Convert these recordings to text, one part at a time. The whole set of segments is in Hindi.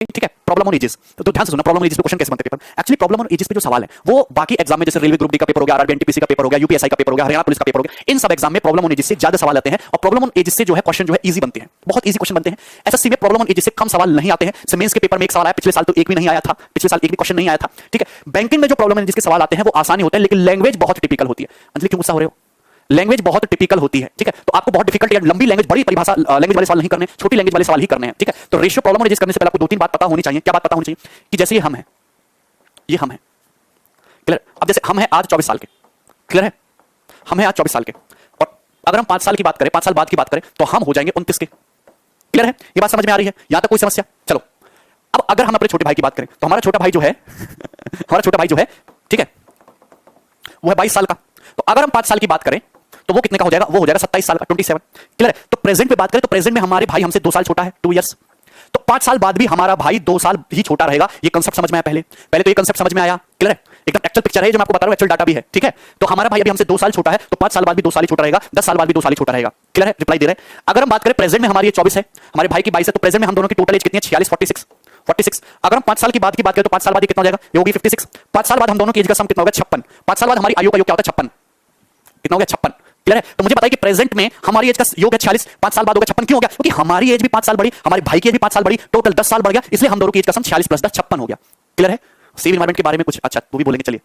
ठीक है, प्रॉब्लम ऑन एजेस। तो ध्यान से सुनना, प्रॉब्लम ऑन एजेस पे क्वेश्चन कैसे बनते हैं paper. Actually problem on edges पे जो सवाल है वो बाकी एग्जाम में, जैसे रेलवे ग्रुप डी का पेपर हो गया, आरआरबी एनटीपीसी का पेपर हो गया, यूपीएससी का पेपर हो गया, हरियाणा पुलिस का पेपर हो गया, इन सब एग्जाम में प्रॉब्लम ऑन एजेस से ज्यादा सवाल आते हैं और प्रॉब्लम ऑन एजेस से जो है क्वेश्चन जो है इजी बनते हैं, बहुत इजी क्वेश्चन बनते हैं। एसएससी में प्रॉब्लम ऑन एजेस से कम सवाल नहीं आते हैं। मेंस के पेपर में एक सवाल आया, पिछले साल तो एक भी नहीं आया था, पिछले साल एक भी क्वेश्चन नहीं आया था, ठीक है। बैंकिंग में जो प्रॉब्लम ऑन एजेस के सवाल आते हैं वो आसानी होते हैं, लेकिन लैंग्वेज बहुत टिपिकल होती है। अंजलि क्यों गुस्सा हो रहे हो? लैंग्वेज बहुत टिपिकल होती है, ठीक है। तो आपको बहुत डिफिकल्ट या लंबी लैंग्वेज, बड़ी परिभाषा लैंग्वेज वाले सवाल नहीं करने, छोटी लैंग्वेज वाले सवाल ही करने हैं, ठीक है। तो रेशियो प्रॉब्लम एनालिसिस करने से पहले आपको दो तीन बात पता होनी चाहिए। क्या बात पता होनी चाहिए? कि जैसे ये हम है, ये हम है, क्लियर। अब जैसे हम है आज 24 साल के, क्लियर है, हम है आज 24 साल के, और अगर हम 5 साल की बात करें, 5 साल बाद की बात करें, तो हम हो जाएंगे 29 के, क्लियर है। ये बात समझ में आ रही है? यहां तक कोई समस्या? चलो, अब अगर हम अपने छोटे भाई की बात करें तो हमारा छोटा भाई जो है हमारा छोटा भाई जो है, ठीक है, वो है 22 साल का। तो अगर हम 5 साल की बात करें तो वो कितने का हो जाएगा? वो हो जाएगा 27 साल का, 27, क्लियर है। तो प्रेजेंट में बात करें तो प्रेजेंट में हमारे भाई हमसे 2 साल छोटा है, 2 इयर्स। तो 5 साल बाद भी हमारा भाई 2 साल ही छोटा रहेगा। ये कंसेप्ट समझ में आया? पहले तो ये कंसेप्ट समझ में आया, क्लियर है। एकदम एक्चुअल पिक्चर है जो मैं आपको बता रहा हूं, एक्चुअल डाटा भी है, ठीक है। तो हमारा भाई अभी हमसे 2 साल छोटा है, तो 5 साल बाद भी 2 साल ही छोटा रहेगा, 10 साल बाद भी 2 साल ही छोटा रहेगा, क्लियर है। रिप्लाई दे रहे हैं। अगर हम बात करें प्रेजेंट में हमारी ये 24 है, हमारे भाई की 22 है, तो प्रेजेंट में हम दोनों की टोटल एज कितनी है? 46, 46। अगर हम 5 साल की बात करें तो 5 साल बाद ये कितना हो जाएगा? ये होगी 56। 5 साल बाद हम दोनों की एज का सम कितना होगा? 56। 5 साल बाद हमारी आयु का योग क्या होता है? 56। कितना हो गया? 56, क्लियर है। तो मुझे बताइए कि प्रेजेंट में हमारी एज का योग है 46, 5 साल बाद होगा 56। क्यों हो गया? क्योंकि हमारी एज भी 5 साल बढ़ी, हमारे भाई की एज भी 5 साल बढ़ी, टोटल 10 साल बढ़ गया, इसलिए हम दोनों की एज का सम 46 + 10 56 हो गया, क्लियर है। सिविल इन्वायरमेंट के बारे में कुछ अच्छा वो भी बोलेंगे, चलिए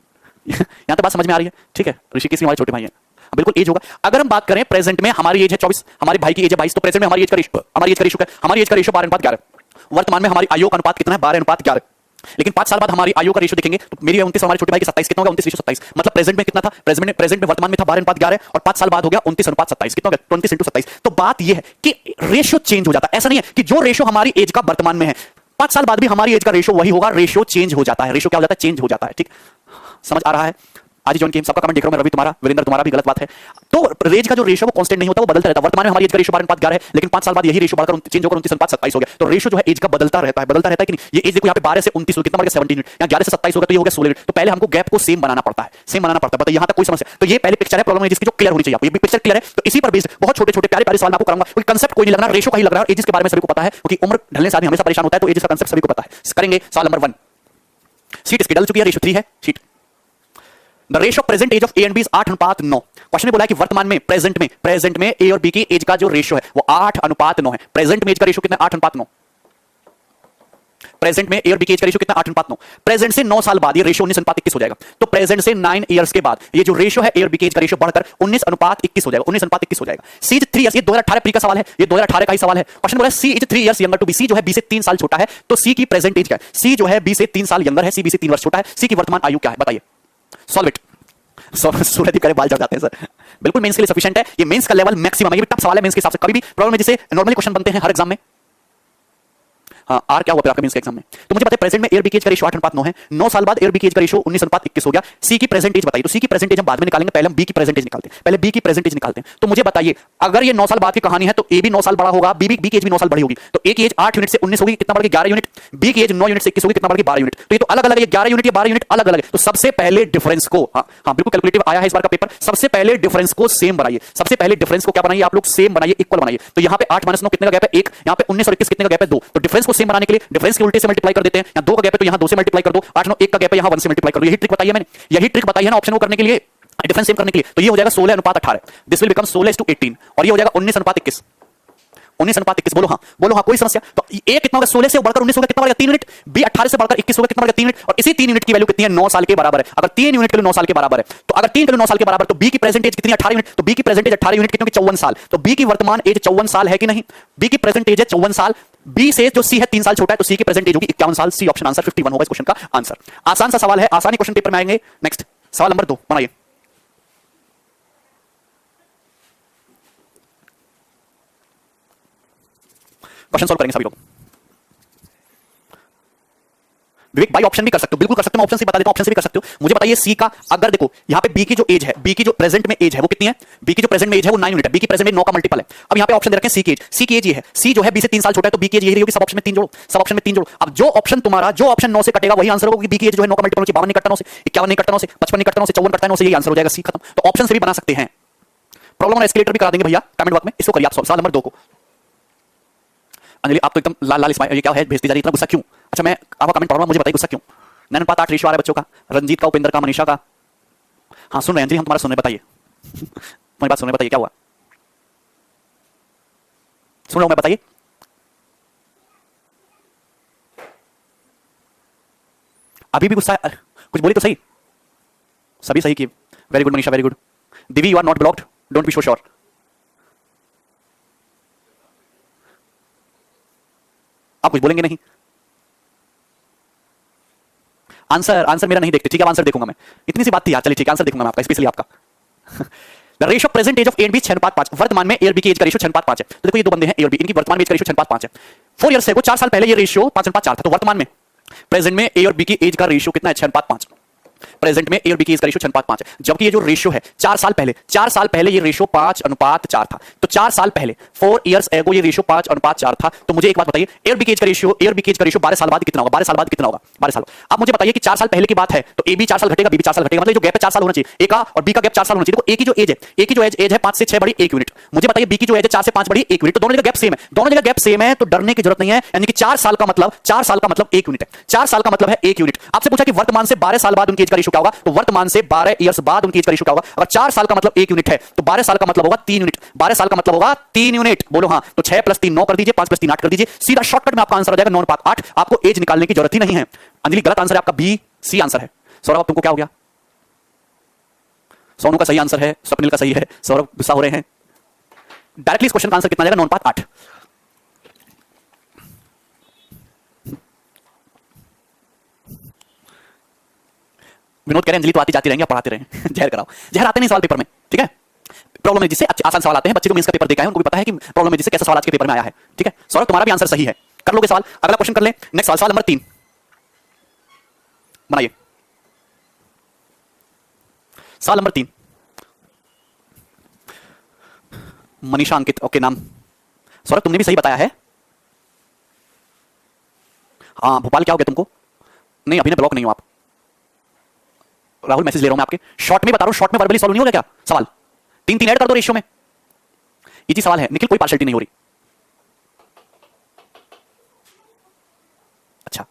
यहां तो बात समझ में आ रही है, ठीक है। ऋषिकेश हमारे छोटे भाई हैं, बिल्कुल एज होगा। अगर हम बात करें प्रेजेंट में हमारी एज है 24, हमारे भाई की एज है 22, तो प्रेजेंट में हमारी एज का रेशियो क्या है? हमारी एज का रेशियो 12:11। वर्तमान में हमारी आयु का अनुपात कितना है? 12:11। लेकिन 5 साल बाद हमारी आयु का रेशियो देखेंगे तो मेरी 29, हमारे छोटे भाई की 27, कितना होगा? 29:27। मतलब प्रेजेंट में कितना था? प्रेजेंट में वर्तमान में था 12:11 और 5 साल बाद हो गया 29:27। कितना हो गया? 29:27। तो बात यह है कि रेशियो चेंज हो जाता है। ऐसा नहीं है कि जो रेशियो हमारी एज का वर्तमान में है 5 साल बाद भी हमारी एज का रेशियो वही होगा, रेशियो चेंज हो जाता है। रेशियो क्या हो जाता है? चेंज हो जाता है, ठीक। समझ आ रहा है? आज ही जॉइन किए, सबका कमेंट देख रहा हूं मैं, रवि तुम्हारा, वीरेंद्र तुम्हारा भी गलत बात है। तो एज का जो रेशियो वो कांस्टेंट नहीं होता, वो बदलता रहता है। वर्तमान में हमारी एज का रेशियो 12:11 है, लेकिन 5 साल बाद यही रेशियो बढ़कर चेंज होकर 29:27 हो गया। तो रेशियो जो है एज का बदलता रहता है कि नहीं। ये एज देखो, यहाँ पे 12 से 29 कितना बढ़ गया? 17 यूनिट। यहाँ 11 से 27 होगा तो ये हो गया 16 यूनिट। तो पहले हमको गैप को सेम बनाना पड़ता है, बताइए यहाँ तक कोई समस्या? तो ये पहले पिक्चर है प्रॉब्लम जिसकी जो क्लियर होनी चाहिए आपको। ये पिक्चर क्लियर है तो इसी पर बेस्ड बहुत छोटे छोटे प्यारे सवाल आपको करूंगा। कोई कंसेप्ट कोई नहीं लग रहा, रेशियो का ही लग रहा है। एज के बारे में सभी को पता है, क्योंकि उम्र ढलने से आदमी हमेशा परेशान होता है, तो एज का कंसेप्ट सभी को पता है। करेंगे सवाल नंबर 1। सीट इसकी डल चुकी है, रेशियो 3 है सीट। The ratio present age of A and b is 8:9। Question ने बोला है कि वर्तमान में प्रेजेंट में ए और बी की एज का जो रेशियो है वो 8:9 है। प्रेजेंट में एज का रेशियो कितना? 8:9। प्रेजेंट में ए और बी की एज का रेशियो कितना? 8:9। प्रेजेंट से 9 साल बाद ये रेशियो 19:21 हो जाएगा। तो प्रेजेंट से 9 इयर्स के बाद ये जो रेशियो है ए और बी की एज का रेशियो बढ़कर 19:21 हो जाएगा, 19:21 हो जाएगा। सी इज 3 इयर्स, ये 2018 प्री का सवाल है, ये 2018 का ही सवाल है। क्वेश्चन बोला है C is 3 years younger to B. C जो है बी से 3 साल छोटा है, तो सी की प्रेजेंट एज क्या है? सी जो है बी से 3 साल यंगर है, सी बी से 3 वर्ष छोटा है। सी की वर्तमान आयु क्या है? बताइए, सॉल्व इट। सूरज करे बाल चढ़ जाते हैं सर, बिल्कुल मेंस के लिए सफिशिएंट है। ये मेंस का लेवल मैक्सिमम है, ये टफ सवाल है मेंस के हिसाब से। कभी भी प्रॉब्लम में जैसे नॉर्मली क्वेश्चन बनते हैं हर एग्जाम में। हाँ, आर क्या हुआ फिर आपका मेंस के एग्जाम में? तो मुझे बताइए प्रेजेंट में ए और बी की एज का रेशियो 8:9 है, 9 साल बाद ए और बी की एज का रेशियो 19:21 हो गया। सी की प्रेजेंट एज बताइए। तो सी की प्रेजेंट एज हम बाद में निकालेंगे, पहले हम बी की प्रेजेंट एज निकालते हैं, पहले बी की प्रेजेंट एज निकालते हैं। तो मुझे बताइए अगर ये 9 साल बाद की कहानी है तो ए भी 9 साल बड़ा होगा, बी की एज भी 9 साल बड़ी होगी। तो ए की एज 8 यूनिट से 19 होगी, कितना बढ़ गया? 11 यूनिट। बी की एज 9 यूनिट से 21 होगी, कितना बढ़ गया? 12 यूनिट। तो ये तो अलग अलग है, 11 यूनिट या 12 यूनिट अलग अलग है। तो सबसे पहले डिफरेंस को, हाँ बिल्कुल कैलकुलेटिव आया है इस बार का पेपर, सबसे पहले डिफरेंस को सेम बनाइए। सबसे पहले डिफरेंस को क्या बनाइए आप लोग? सेम बनाइए, इक्वल बनाइए। तो यहाँ पे 8 - 9 कितने का गैप है? 1। यहाँ पे 19 और 21 कितने का गैप है? 2। तो डिफरेंस को सेम बनाने के लिए डिफरेंस के उल्टे से मल्टीप्लाई कर देते हैं। यहाँ 2 का गैप है तो यहाँ 2 से मल्टीप्लाई कर दो, 8 9 1 का गैप है यहाँ 1 से मल्टीप्लाई कर दो। यही ट्रिक बताई है मैंने, यही ट्रिक बताई है ना ऑप्शन को करने के लिए, डिफरेंस सेम करने के लिए। तो ये हो जाएगा 16:18। दिस विल बिकम 16:18 और ये हो जाएगा 19:21। 19:21 बोलो हाँ कोई समस्या? तो ए कितना होगा? 16 से बढ़कर 19 होगा, कितना बढ़ेगा? 3 यूनिट। बी 18 से बढ़कर 21 होगा, कितना बढ़ेगा? 3 यूनिट। और इसी 3 यूनिट की वैल्यू कितनी है? 9 साल के बराबर है। अगर 3 यूनिट के लिए 9 साल के बराबर है, तो अगर 3 के लिए 9 साल के बराबर, तो बी की प्रेजेंट एज कितनी? 18 यूनिट। तो बी की प्रेजेंट एज 18 यूनिट कितनी? 54 साल। तो बी की वर्तमान एज 54 साल है कि नहीं? बी की प्रेजेंट एज है 54 साल। बी से जो सी है 3 साल छोटा है, तो सी की प्रेजेंट एज होगी 51 साल। सी ऑप्शन आंसर 51 होगा इस क्वेश्चन का आंसर। आसान सा सवाल है, आसानी क्वेश्चन पेपर में आएंगे। नेक्स्ट सवाल नंबर 2 बनाइए। क्वेश्चन सॉल्व करेंगे सभी लोग। विवेक भाई ऑप्शन भी कर सकते हो, बिल्कुल कर सकते हो, ऑप्शन से बता देता हूं, ऑप्शन से भी कर सकते हो। मुझे बताइए सी का, अगर देखो यहां पे बी की जो एज है, बी की जो प्रेजेंट में एज है वो कितनी है? बी की जो प्रेजेंट में एज है वो 9 यूनिट है। बी की प्रेजेंट में 9 का मल्टीपल है। अब यहां पे ऑप्शन दे रखे हैं सी की एज। सी की एज ये है, सी जो है बी से 3 साल छोटा है, तो बी की एज यही होगी। सब ऑप्शन में 3 जोड़ो, सब ऑप्शन में 3 जोड़ो। अब जो ऑप्शन तुम्हारा, जो ऑप्शन 9 से कटेगा वही आंसर होगा, बी की एज जो है 9 का मल्टीपल होगी। 52 नहीं कटता 9 से, 51 नहीं कटता 9 से, 55 नहीं कटता 9 से, 54 कटता है 9 से, यही आंसर हो जाएगा, सी खत्म। तो ऑप्शन से भी बना सकते हैं। प्रॉब्लम और एस्केलेटर भी करा देंगे भैया कमेंट बॉक्स में, इसको करिए आप सवाल नंबर 2 को। अंजलि आप तो एकदम लाल लाल स्माइल, ये क्या है भेजती जा रही, इतना गुस्सा क्यों? अच्छा मैं आपका कमेंट पढ़ रहा हूं, मुझे बताइए गुस्सा क्यों? 9:8 रेशियो आ रहा है बच्चों का, रंजीत का, उपेंद्र का, मनीषा का। हाँ सुन रहे हैं अंजलि, हम तुम्हारा सुन रहे, बताइए तुम्हारी बात सुन रहे, बताइए क्या हुआ? सुन रहा हूं मैं, बताइए। अभी भी गुस्सा है? कुछ बोली तो सही, सभी सही किए। Very good Manisha, very good. Divi you are not blocked, don't be so sure. आप कुछ बोलेंगे नहीं? आंसर मेरा नहीं देखते, ठीक है आंसर देखूंगा मैं, इतनी सी बात थी यार, चलिए ठीक है आंसर देखूंगा मैं आपका, स्पेशली आपका। The ratio present age of A and b 6:5, वर्तमान में ए और बी की एज का रेशियो 6:5 है। तो देखो ये दो बंदे हैं ए और बी, इनकी वर्तमान में एज का रेशियो 6:5 है। 4 ईयर्स को 4 साल पहले ये रेशियो 5:4 था, तो वर्तमान में प्रेजेंट में ए और बी की एज का रेशियो कितना है? 6:5। प्रेजेंट में ए और बी की एज का रेशियो 6:5 है, जबकि ये जो रेशियो है 4 साल पहले ये रेशियो 5:4 था। तो 4 साल पहले 4 इयर्स एगो ये रेशियो 5:4 था। तो मुझे एक बात बताइए, ए और बी की एज का रेशियो 12 साल बाद कितना होगा? 12 साल बाद कितना होगा? 12 साल। अब मुझे बताइए कि 4 साल पहले की बात है तो ए बी 4 साल घटेगा, बी भी 4 साल घटेगा, मतलब जो गैप है 4 साल होना चाहिए ए का और बी का गैप 4 साल होना चाहिए। देखो ए की जो एज है 5 से 6 बड़ी 1 यूनिट। मुझे बताइए बी की जो एज है 4 से 5 बड़ी 1 यूनिट, तो दोनों जगह गैप सेम है, दोनों जगह गैप सेम है, तो डरने की जरूरत नहीं है। यानी कि 4 साल का मतलब 1 यूनिट है, 4 साल का मतलब है 1 यूनिट। आपसे पूछा कि वर्तमान से 12 साल बाद उनकी एज का रेशियो क्या होगा, तो वर्तमान से 12 इयर्स बाद उनकी एज का रेशियो क्या होगा? अगर 4 साल का मतलब 1 यूनिट है तो 12 साल का मतलब होगा 3 यूनिट, 12 साल का मतलब होगा 3 यूनिट। बोलो हाँ, तो 6 + 3 9 कर दीजिए, 5 + 3 8 कर दीजिए, सीधा शॉर्टकट में आपका आंसर आ जाएगा 9:8। आपको एज निकालने की जरूरत ही नहीं है। अंजलि गलत आंसर है आपका, बी सी आंसर है। सौरभ तुमको क्या हो गया? सोनू का सही आंसर है, स्वप्निल का सही है, सौरभ गुस्सा हो रहे हैं। डायरेक्टली इस क्वेश्चन का आंसर कितना जाएगा? 9:8। विनोद कह रहे हैं अंजलि तो आती जाती रहेंगे, आप पढ़ाते रहें जहर कराओ, जहर आते नहीं सवाल पेपर में, ठीक है? प्रॉब्लम है जिससे आसान सवाल आते हैं, बच्चे को मेंस का पेपर देखा है उनको भी पता है कि प्रॉब्लम है जिससे कैसा सवाल आज के पेपर में आया है, ठीक है? सौरभ तुम्हारा भी आंसर सही है, कर लोगे सवाल। अगला क्वेश्चन कर ले, नेक्स्ट सवाल नंबर 3 बनाइए। सवाल नंबर 3 मनीषा अंकित, ओके नाम। सौरभ तुमने भी सही बताया है। हाँ भोपाल क्या हो गया तुमको? नहीं अभी ब्लॉक नहीं हो आप। राहुल मैसेज ले रहा हूं मैं आपके, शॉर्ट में बता रहा हूं, शॉर्ट में वर्बली सॉल्व नहीं होगा क्या सवाल? 3 ऐड कर दो रेशियो में, इजी सवाल है निखिल, कोई पार्शियलिटी नहीं हो रही। अच्छा,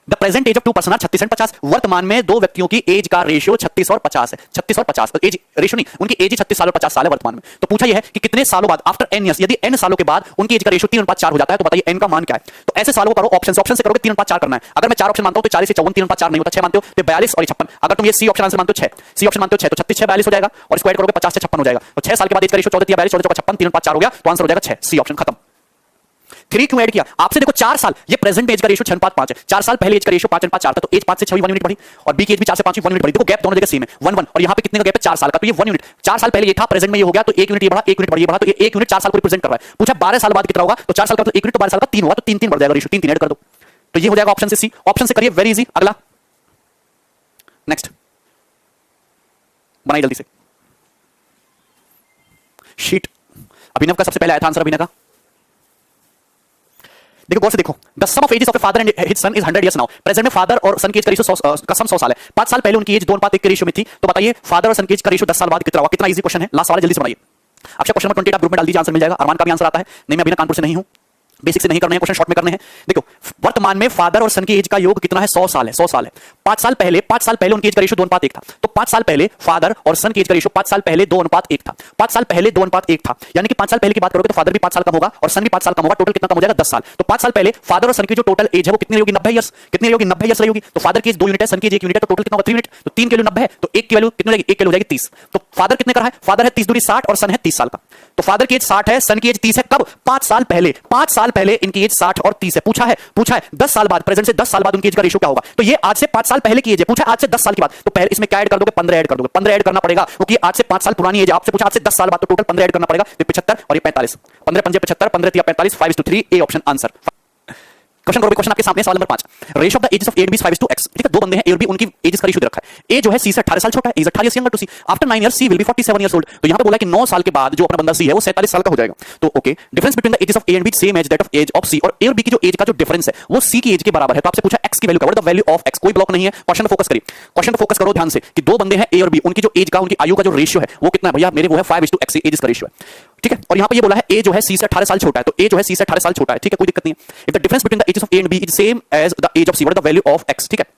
the present age of 2 person are 36 and 50, वर्तमान में दो व्यक्तियों की एज का रेशियो 36 और 50 है। 36 और 50 एज रेशियो नहीं, उनकी एज 36 साल और 50 साल है वर्तमान में। तो पूछा यह है कि कितने सालों बाद, आफ्टर n ईयर्स, यदि n सालों के बाद उनकी एज का रेशियो 3:4 हो जाता है, तो बताइए n का मान क्या है? तो ऐसे सालों को करो, ऑप्शन से करोगे, 3:4 करना है। अगर मैं 4 ऑप्शन मानता हूं तो 40 से 54, 3:4 नहीं होता, 6 मानते हो तो 42 और 56। अगर तुम ये सी ऑप्शन आंसर मानते हो 6, सी ऑप्शन मानते हो 6, तो 36 6 42 हो जाएगा, और स्क्वायर करोगे 50 से 56 हो जाएगा। तो 6 साल के बाद एज का रेशियो 14 42 14 56 3:4 हो गया, तो आंसर हो जाएगा 6, सी ऑप्शन खत्म। 3 क्यों ऐड किया? आपसे देखो 4 साल, ये प्रेजेंट एज का रेशियो 6:5 है, 4 साल पहले एज का रेशियो 5:4 था, तो एज 5 से 6 1 यूनिट बढ़ी, और बी की एज भी 4 से 5 1 यूनिट बढ़ी। देखो गैप दोनों जगह सेम है, 1 1, और यहां पे कितने का गैप है? 4 साल का, तो ये 1 यूनिट। 4 साल पहले ये था, प्रेजेंट में ये हो गया, तो 1 यूनिट ये बढ़ा, 1 यूनिट बढ़ ये बढ़ा, तो ये 1 यूनिट 4 साल को रिप्रेजेंट कर रहा है। पूछा 12 साल बाद कितना होगा, तो 4 साल का तो 1 यूनिट, तो 12 साल का 3 होगा, तो 3 3 बढ़ जाएगा रेशियो, 3 3 ऐड कर दो, तो ये हो जाएगा ऑप्शन से सी। ऑप्शन से करिए, वेरी इजी। अगला नेक्स्ट बनाइए जल्दी से शीट। अभिनव का सबसे पहले आया था आंसर, अभिनव का देखो गौर से देखो, the sum of ages of a father and his son is 100 years now. Present में फादर और सन की एज का रेशियो का सम 100 साल है। 5 साल पहले उनकी एज 2:1 के रेशियो में थी, तो बताइए फादर और सन की एज का रेशियो 10 साल बाद कितना होगा? कितना इजी क्वेश्चन है, लास्ट सवाल जल्दी से बनाइए। अच्छा क्वेश्चन नंबर 28 आप ग्रुप में डाल दीजिए, आंसर मिल जाएगा। अरमान का भी आंसर आता है, नहीं मैं अभी कानपुर से नहीं हूं, बेसिक से नहीं करने हैं क्वेश्चन, शॉर्ट में करने हैं। देखो वर्तमान में फादर और सन की एज का योग कितना है? 100 साल है, 100 साल है। 5 साल पहले उनकी एज का रेशियो 2:1 था, तो 5 साल पहले फादर और सन की एज का रेशियो 5 साल पहले 2:1 था। 5 साल पहले 2:1 था, यानी कि 5 साल पहले की बात करोगे तो फादर भी 5 साल कम होगा और सन भी 5 साल कम होगा, टोटल कितना कम हो जाएगा? 10 साल। तो 5 साल पहले फादर और सन की जो टोटल एज है वो कितनी होगी? 90 ईयर्स। कितनी होगी? 90 ईयर्स रहेगी। तो फादर की एज 2 यूनिट है, सन की एज 1 यूनिट है, तो टोटल कितना होगा? 3 यूनिट। तो 3 की वैल्यू 90 है, तो 1 की वैल्यू कितनी हो जाएगी? 1 की वैल्यू हो जाएगी 30। तो फादर कितने का है? फादर है 30 दूनी 60 और सन है 30 साल का। तो फादर की एज 60 है, सन की एज 30 है। कब? 5 साल पहले। 5 साल पहले इनकी एज 60 और 30 है। पूछा है 10 साल बाद, प्रेजेंट से 10 साल बाद उनकी एज का रेशियो क्या होगा? तो ये आज से 5 साल पहले की एज है, पूछा आज से 10 साल की बात, तो पहले इसमें क्या ऐड कर दोगे? 15 ऐड कर दोगे। 15 ऐड करना पड़ेगा क्योंकि आज से 5 साल पुरानी एज है। आपसे पूछा आज से 10 साल बाद, तो टोटल 15 ऐड करना पड़ेगा, तो 75 और ये 45, 15 पंजे 75, 15 3 45, 5:3, ए ऑप्शन आंसर। क्वेश्चन करोगे, क्वेश्चन आपके सामने सवाल number 5, ratio of the ages of A and b 5:x। ठीक है, दो बंदे हैं ए और बी, उनकी एजेस का रेशियो दे रखा है। ए जो है सी से 18 साल छोटा है, is 18 years younger to c. After 9 years c will be 47 years old. तो यहां पे बोला कि 9 साल के बाद जो अपना बंदा सी है वो 47 साल का हो जाएगा। तो okay, difference between the ages of A and B same as that of age of C, और ए और बी की जो एज का जो डिफरेंस है वो सी की एज के बराबर है। तो आपसे पूछा एक्स की वैल्यू क्या, what is the value of x. कोई ब्लॉक नहीं है, क्वेश्चन फोकस करिए, क्वेश्चन फोकस करो ध्यान से कि दो बंदे हैं ए और बी, उनकी जो एज का, उनकी आयु का जो रेशियो है वो कितना है भैया? मेरे वो है 5:x एजेस का रेशियो है। ठीक है। और यहां पे ये बोला है ए जो है सी से 18 साल छोटा है, तो ए जो है सी से 18 साल छोटा है, ठीक है, कोई दिक्कत नहीं है। If the difference between the ages of A and b is same as the age of c, what is the value of x, ठीक है।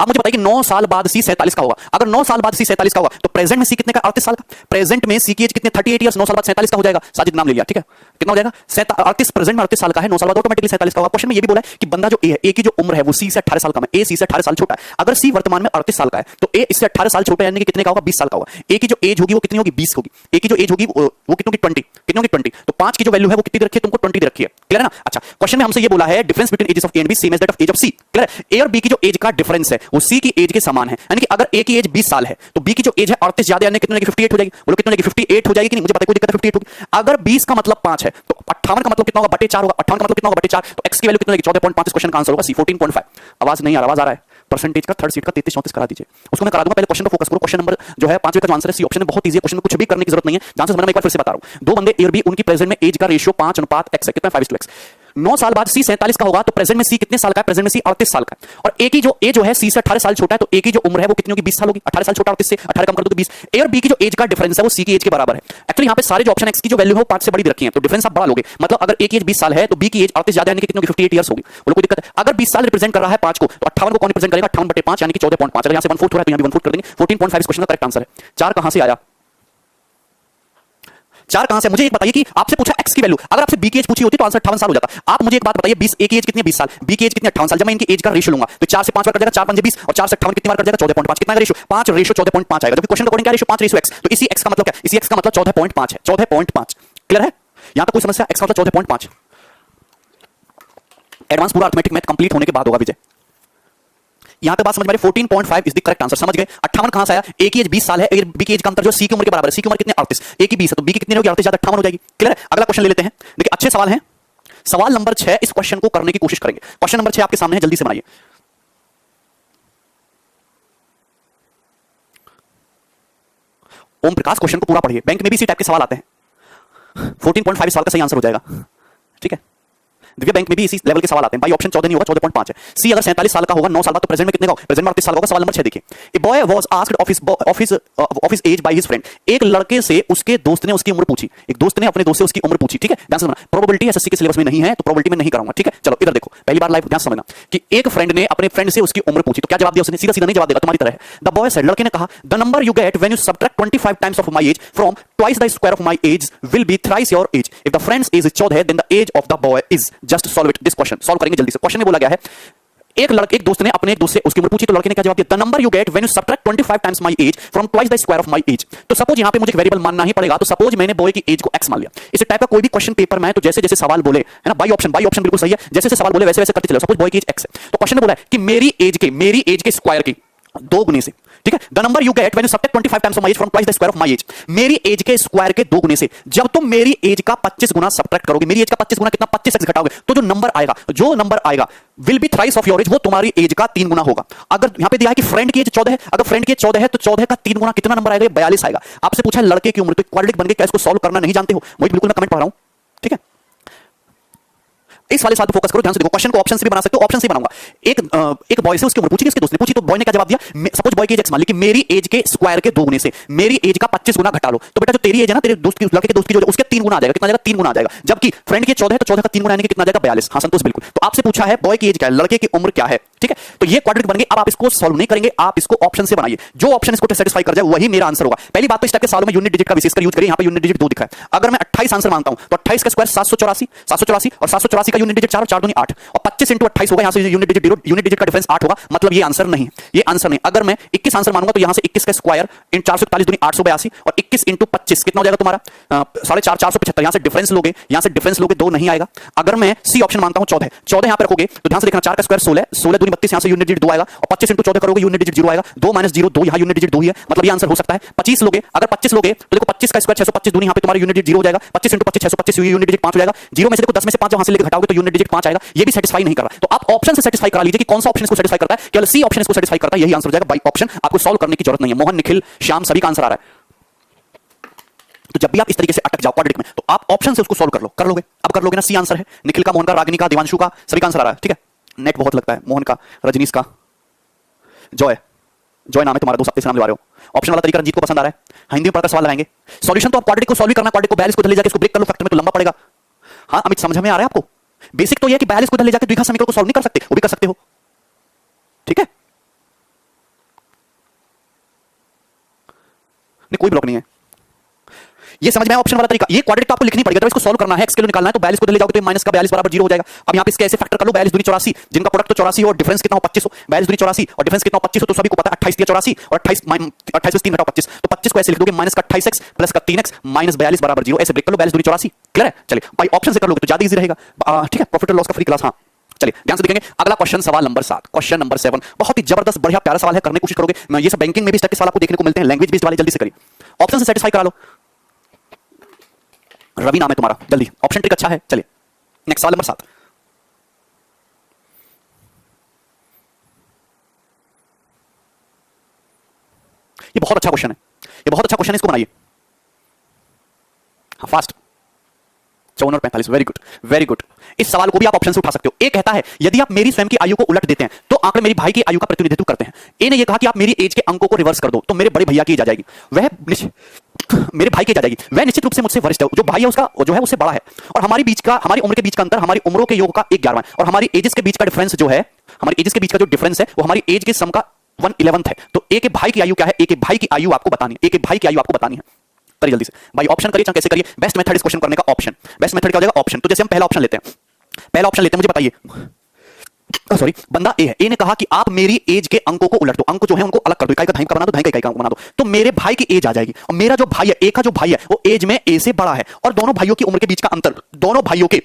अब मुझे बताइए कि 9 साल बाद सी 47 का होगा। अगर 9 साल बाद सी 47 का होगा तो प्रेजेंट में सी कितने का? 38 साल का। प्रेजेंट में सी की एज कितने? 38 इयर्स। 9 साल बाद 47 का हो जाएगा। साजिद नाम ले लिया, ठीक है। कितना हो जाएगा? 38। प्रेजेंट में 38 साल का है, 9 साल बाद ऑटोमेटिकली 47 का होगा। क्वेश्चन में ये भी बोला है कि बंदा जो ए है, ए की जो उम्र है वो सी से 18 साल कम है, ए सी से 18 साल छोटा है। अगर सी वर्तमान में 38 साल का है तो ए इससे 18 साल छोटा है, यानी कि कितने का होगा? 20 साल का होगा। ए की जो एज होगी वो कितनी होगी? 20 होगी। ए की जो एज होगी वो कितनी होगी? 20। कितनी होगी? 20। तो 5 की जो वैल्यू है वो कितनी दे रखी है तुमको? 20 दे रखी है। क्लियर है ना? अच्छा, क्वेश्चन में हमसे ये बोला है difference between ages of A and B same as that of age of c. Clear है? ए और बी की जो एज का डिफरेंस है वो सी की एज के समान है, यानी कि अगर ए की एज 20 साल है तो बी की जो एज है 38 ज्यादा, यानी कितने की 58 हो जाएगी। बोलो कितने की 58 हो जाएगी कि नहीं? मुझे पता है, कोई दिक्कत है, 58 होगी। अगर 20 का मतलब 5 है तो 58 का मतलब कितना होगा? बटे 4 होगा। 58 का मतलब कितना होगा? बटे 4। तो x की वैल्यू कितनी होगी? 14.5। इस क्वेश्चन का आंसर होगा सी 14.5। आवाज नहीं आ रहा? आवाज आ रहा है? परसेंटेज का थर्ड सीट का 33-34 करा दीजिए। उसको मैं करा दूंगा, पहले क्वेश्चन को फोकस करो। क्वेश्चन नंबर जो है 5वें का जो आंसर है सी ऑप्शन में, बहुत इजी है क्वेश्चन में, कुछ भी करने की जरूरत नहीं है। ध्यान से समझना, मैं एक बार फिर से बता रहा हूं। दो बंदे ए और बी, उनकी प्रेजेंट में एज का रेशियो 5:x है। कितना? 5:x। 9 साल बाद सी 47 का होगा तो प्रेजेंट में सी कितने साल का है? प्रेजेंट में सी 38 साल का है। और ए की जो ए जो है सी से 18 साल छोटा है, तो ए की जो उम्र है वो कितनी होगी? 20 साल होगी। 18 साल छोटा 38 से 18 कम कर दो तो 20। ए और बी की जो एज का डिफरेंस है वो सी की एज के बराबर है। एक्चुअली यहां पे सारे जो ऑप्शन एक्स की जो वैल्यू है वो 5 से बड़ी रखी है, तो डिफरेंस आप बढ़ा लोगे। मतलब अगर ए की एज 20 साल है तो बी की एज 38 ज्यादा, यानी कि कितनी होगी? 58 इयर्स होगी। बोलो कोई दिक्कत है? अगर 20 साल रिप्रेजेंट कर रहा है 5 को, तो 58 को कौन रिप्रेजेंट करेगा? 58/5 यानी कि 14.5। अगर यहां से 1/4 हो रहा है तो यहां भी 1/4 कर देंगे। 14.5 इस क्वेश्चन का करेक्ट आंसर है। 4 कहां से आया? 4 कहां से? मुझे एक बताइए कि आपसे पूछा एक्स की वैल्यू, अगर आपसे बी की एज पूछी होती तो आंसर 58 साल हो जाता। आप मुझे एक बात बताइए, 20 ए की एज कितनी है? 20 साल। बी की एज कितनी? 58 साल। जब मैं इनकी एज का रेशियो लूंगा तो 4 से 5 बार कट जाएगा, 4 5 20, और 4 से 58 कितनी बार कट जाएगा? 14.5। कितना रेशियो? 5 रेशियो 14.5 आएगा। जबकि क्वेश्चन अकॉर्डिंग क्या रेशियो? 5 ratio x. तो इसी एक्स का मतलब क्या? इसी एक्स का मतलब 14.5 है। 14.5 क्लियर है? यहां तक कोई समस्या? एक्स का मतलब 14.5। एडवांस पूरा अर्थमेटिक मैथ कंप्लीट होने के बाद होगा विजय। यहां पे बात समझ में आ रही? 14.5 इज द करेक्ट आंसर। समझ गए? 58 कहां से आया? ए की एज 20 साल है, बी की एज का अंतर जो सी की उम्र के बराबर है। सी की उम्र कितनी? 38। ए की 20 है तो बी की कितनी होगी? 38 ज्यादा 58 हो जाएगी। क्लियर है? अगला क्वेश्चन ले लेते हैं। देखिए अच्छे सवाल हैं। सवाल नंबर 6, इस क्वेश्चन को करने की कोशिश करेंगे। क्वेश्चन नंबर 6 आपके सामने है, जल्दी से बनाइए। ओम प्रकाश क्वेश्चन को पूरा पढ़िए, बैंक में भी इसी टाइप के सवाल आते हैं। 14.5 सवाल का सही आंसर हो जाएगा, ठीक है। दिव्य बैंक में भी इसी लेवल के सवाल आते हैं। बाई ऑप्शन 14 नहीं होगा, 14.5 है। सी अगर 47 साल का होगा, 9 साल बाद, तो प्रेजेंट में कितने का होगा? प्रेजेंट में 38 साल का होगा। सवाल नंबर 6 देखिए। A boy was asked of his as by his friend. एक लड़के से उसके दोस्त ने उसकी उम्र पूछी। एक दोस्त ने अपने दोस्त से उसकी उम्र पूछी, ठीक है। ध्यान से सुनना, प्रोबेबिलिटी एसएससी के सिलेबस में नहीं है तो प्रोबेबिलिटी में नहीं कराऊंगा, ठीक है। चलो इधर देखो, पहली बार लाइव ध्यान से समझना कि एक फ्रेंड ने अपने फ्रेंड से उसकी उम्र पूछी, तो क्या जवाब दिया उसने? सीधा सीधा नहीं जवाब देगा, तुम्हारी तरह है। द बॉय सेड, लड़के ने कहा, the number you get when you subtract 25 times of my age from twice the square of my age will be thrice your age. If the friend's age is 14 then the age of the boy is. Just solve it. This question solve करेंगे जल्दी से। क्वेश्चन में बोला गया है एक दोस्त ने अपने एक दोस्त से उसकी उम्र पूछी, तो लड़के ने क्या जवाब दिया? The number you get when you subtract 25 times my age from twice the square of my as. तो सपोज यहां पे मुझे एक वेरिएबल मानना ही पड़ेगा, तो सपोज मैंने बॉय की एज को x मान लिया। इस टाइप का कोई भी क्वेश्चन पेपर में है तो जैसे जैसे सवाल बोले, है ना, बाई ऑप्शन बिल्कुल सही है, जैसे जैसे सवाल बोले वैसे वैसे करते चलो। सपोज बॉय की एज x है, तो क्वेश्चन में बोला है कि मेरी एज के स्क्वायर की 2 गुने से, ठीक है। The number you get when you subtract 25 times of my age from twice the square of my as. मेरी एज के स्क्वायर के 2 गुने से जब तुम मेरी एज का 25 गुना सबट्रैक्ट करोगे, मेरी एज का 25 गुना कितना? 25x घटाओगे, तो जो नंबर आएगा will be thrice of your age, वो तुम्हारी एज का 3 गुना होगा। अगर यहां पे दिया है कि फ्रेंड की एज 14 है, अगर फ्रेंड की एज 14 है तो 14 का 3 गुना कितना नंबर आएगा? 42 आएगा। आपसे पूछा है लड़के की उम्र, तो क्वाड्रेटिक बन गई। क्या इसको सॉल्व करना नहीं जानते हो? वही बिल्कुल मैं कमेंट पढ़ रहा हूं, ठीक है। इस वाले सवाल पे फोकस करो, ध्यान से देखो। क्वेश्चन को ऑप्शन से भी बना सकते हो, ऑप्शन से बनाऊंगा। एक बॉय से उसकी उम्र पूछी, किसके दोस्त ने पूछी, तो बॉय ने क्या जवाब दिया? सपोज बॉय की एज x मान ली कि मेरी एज के स्क्वायर के 2 गुने से मेरी एज का 25 गुना घटा लो, तो बेटा जो तेरी एज है ना, तेरे दोस्त की, लड़के के दोस्त की, जो उसके 3 गुना आ जाएगा। कितना आ जाएगा? 3 गुना आ जाएगा। जबकि फ्रेंड की 14 है तो 14 का 3 गुना यानी कि कितना आ जाएगा? 42। हां संतोष बिल्कुल। तो आपसे पूछा है बॉय की एज क्या है, लड़के की उम्र क्या है, ठीक है। तो ये क्वाड्रेटिक बन गई। अब आप इसको सॉल्व नहीं करेंगे, आप इसको ऑप्शन से बनाइए। जो ऑप्शन इसको सेटिस्फाई कर जाए वही मेरा आंसर होगा। पहली बात तो इस टाइप के सवालों में यूनिट डिजिट का विशेषकर यूज करिए। यहां पे यूनिट डिजिट 2 दिखा है। अगर मैं 28 आंसर मानता हूं तो 28 का स्क्वायर 784 और 784 का यूनिट डिजिट 4 और 4 दूनी 8 और 25 into 28 होगा। यहां से यूनिट डिजिट का डिफरेंस 8 होगा, मतलब ये आंसर नहीं है। ये आंसर नहीं। अगर मैं 21 आंसर मानूंगा तो यहां से 21 का स्क्वायर इन 441 दूनी 882 और 21 into 25 कितना हो जाएगा तुम्हारा? 4.5 475। यहां से डिफरेंस लोगे 2 नहीं आएगा। अगर मैं सी ऑप्शन मानता हूं 14 यहां पे रखोगे तो ध्यान से देखना, 4 का स्क्वायर 16 दूनी 32, यहां से यूनिट डिजिट 2 आएगा और 25 into 14 करोगे यूनिट डिजिट 0 आएगा। 2 - 0 2, यहां यूनिट डिजिट 2 ही है, मतलब ये आंसर हो सकता है। 25 लोगे, अगर 25 लोगे तो देखो 25 का स्क्वायर 625 दूनी, यहां पे तुम्हारा यूनिट डिजिट 0 हो जाएगा। 25 into 25 625, यूनिट डिजिट 5 हो जाएगा। 0 में से देखो 10 में से 5 जहां से लेके घटाओगे तो यूनिट डिजिट 5 आएगा। ये भी सेटिस्फाई नहीं कर रहा, तो आप ऑप्शन से सेटिस्फाई करा लीजिए कि कौन सा ऑप्शन इसको सेटिस्फाई करता है। केवल सी ऑप्शन इसको सेटिस्फाई करता है, यही आंसर हो जाएगा। बाई ऑप्शन आपको सॉल्व करने की जरूरत नहीं है। मोहन, निखिल, श्याम सभी का आंसर आ रहा है। तो जब भी आप इस तरीके से अटक जाओ क्वाड्रेटिक में, तो आप ऑप्शन से उसको सॉल्व कर लोगे। अब कर लोगे ना, सी आंसर है। निखिल का, मोहन का, रागिनी का, दिवांशु का, सभी का आंसर आ रहा है, ठीक है। नेट बहुत लगता है। मोहन का, रजनीश का, जॉय, जॉय नाम है तुम्हारा, 2 हफ्ते से नाम लगा रहे हो। ऑप्शन वाला तरीका रंजीत को पसंद आ रहा है। हिंदी में पढ़कर सवाल लगाएंगे। सॉल्यूशन तो आप क्वाड्रेटिक को सॉल्व करना, क्वाड्रेटिक को 42 को ले जाकर इसको ब्रेक कर लो फैक्टर में, तो लंबा पड़ेगा। हाँ अमित, समझ में आ रहा है आपको? बेसिक तो यह है कि 42 को ले जाकर द्विघात समीकरण को सॉल्व नहीं कर सकते, वो भी कर सकते हो, ठीक है? नहीं कोई ब्लॉक नहीं है। ये समझ में आया ऑप्शन वाला तरीका? ये क्वाड्रेटिक तो आपको लिखनी पड़ेगा, जब इसको सॉल्व करना है, एक्स के लिए निकालना है, तो 42 को ले जाओगे तो माइनस का 42 बराबर 0 हो जाएगा। अब यहां पे इसके ऐसे फैक्टर कर लो, 42 दूनी 84, जिनका प्रोडक्ट तो 84 हो और डिफरेंस कितना हो 25 हो। 42 दूनी 84 और डिफरेंस कितना हो 25 हो, तो सभी को पता है 28 दिया 84 और 28 में 3 घटाओ 25, तो 25 को ऐसे लिख दोगे माइनस का 28x प्लस का 3x माइनस 42 बराबर 0, ऐसे ब्रेक कर लो। 42 दूनी 84, क्लियर है? चलिए भाई ऑप्शन से कर लोगे तो ज्यादा इजी रहेगा, ठीक है? प्रॉफिट और लॉस का फ्री क्लास। हाँ चलिए ध्यान से देखेंगे अगला क्वेश्चन, सवाल नंबर 7। क्वेश्चन नंबर 7 बहुत ही जबरदस्त बढ़िया प्यारा सवाल है, करने की कोशिश करोगे। मैं ये सब बैंकिंग में भी इस टाइप के सवाल आपको देखने को मिलते हैं, लैंग्वेज बेस्ड वाले, जल्दी से करिए। ऑप्शन से सेटिस्फाई करा लो। रवि नाम है तुम्हारा, जल्दी, ऑप्शन ट्रिक अच्छा है। चलिए नेक्स्ट सवाल नंबर 7। ये बहुत अच्छा क्वेश्चन है, ये बहुत अच्छा क्वेश्चन है, इसको बनाइए। हाँ फास्ट, 54 और 45, वेरी गुड वेरी गुड। इस सवाल को भी आप ऑप्शन से उठा सकते हो। ए कहता है यदि आप मेरी स्वयं की आयु को उलट देते हैं तो आंकड़े मेरी भाई की आयु का प्रतिनिधित्व करते हैं। ए ने यह कहा कि आप मेरी एज के अंकों को रिवर्स कर दो तो मेरे बड़े भैया की एज आ जाएगी, वह मेरे भाई की एज आ जाएगी, वह निश्चित रूप से मुझसे वरिष्ठ है, जो भाई है उसका जो है उससे बड़ा है, और हमारी उम्र के बीच का अंतर हमारी उम्रों के योग का 1/11 है, और हमारी एजेस के बीच का डिफरेंस जो है, हमारी एजेस के बीच का जो डिफरेंस है वो हमारी एज के सम का 1/11 है। तो ए के भाई की आयु क्या है? ए के भाई की आयु आपको बतानी है, ए के भाई की आयु आपको बतानी है। करिए जल्दी से भाई, ऑप्शन करिए, कैसे करिए? बेस्ट मेथड इस क्वेश्चन करने का ऑप्शन, बेस्ट मेथड क्या हो जाएगा? ऑप्शन। तो जैसे हम पहला ऑप्शन लेते हैं, पहला ऑप्शन लेते हैं, मुझे बताइए, सॉरी बंदा ए है, ए ने कहा कि आप मेरी एज के अंकों को उलट दो, अंक जो है उनको अलग कर दो, इकाई का दहाई का बना दो, दहाई का इकाई का अंक बना दो, तो मेरे भाई की एज आ जाएगी, और मेरा जो भाई है, ए का जो भाई है वो एज में ए से बड़ा है, और दोनों भाइयों की उम्र के बीच का अंतर, दोनों भाइयों के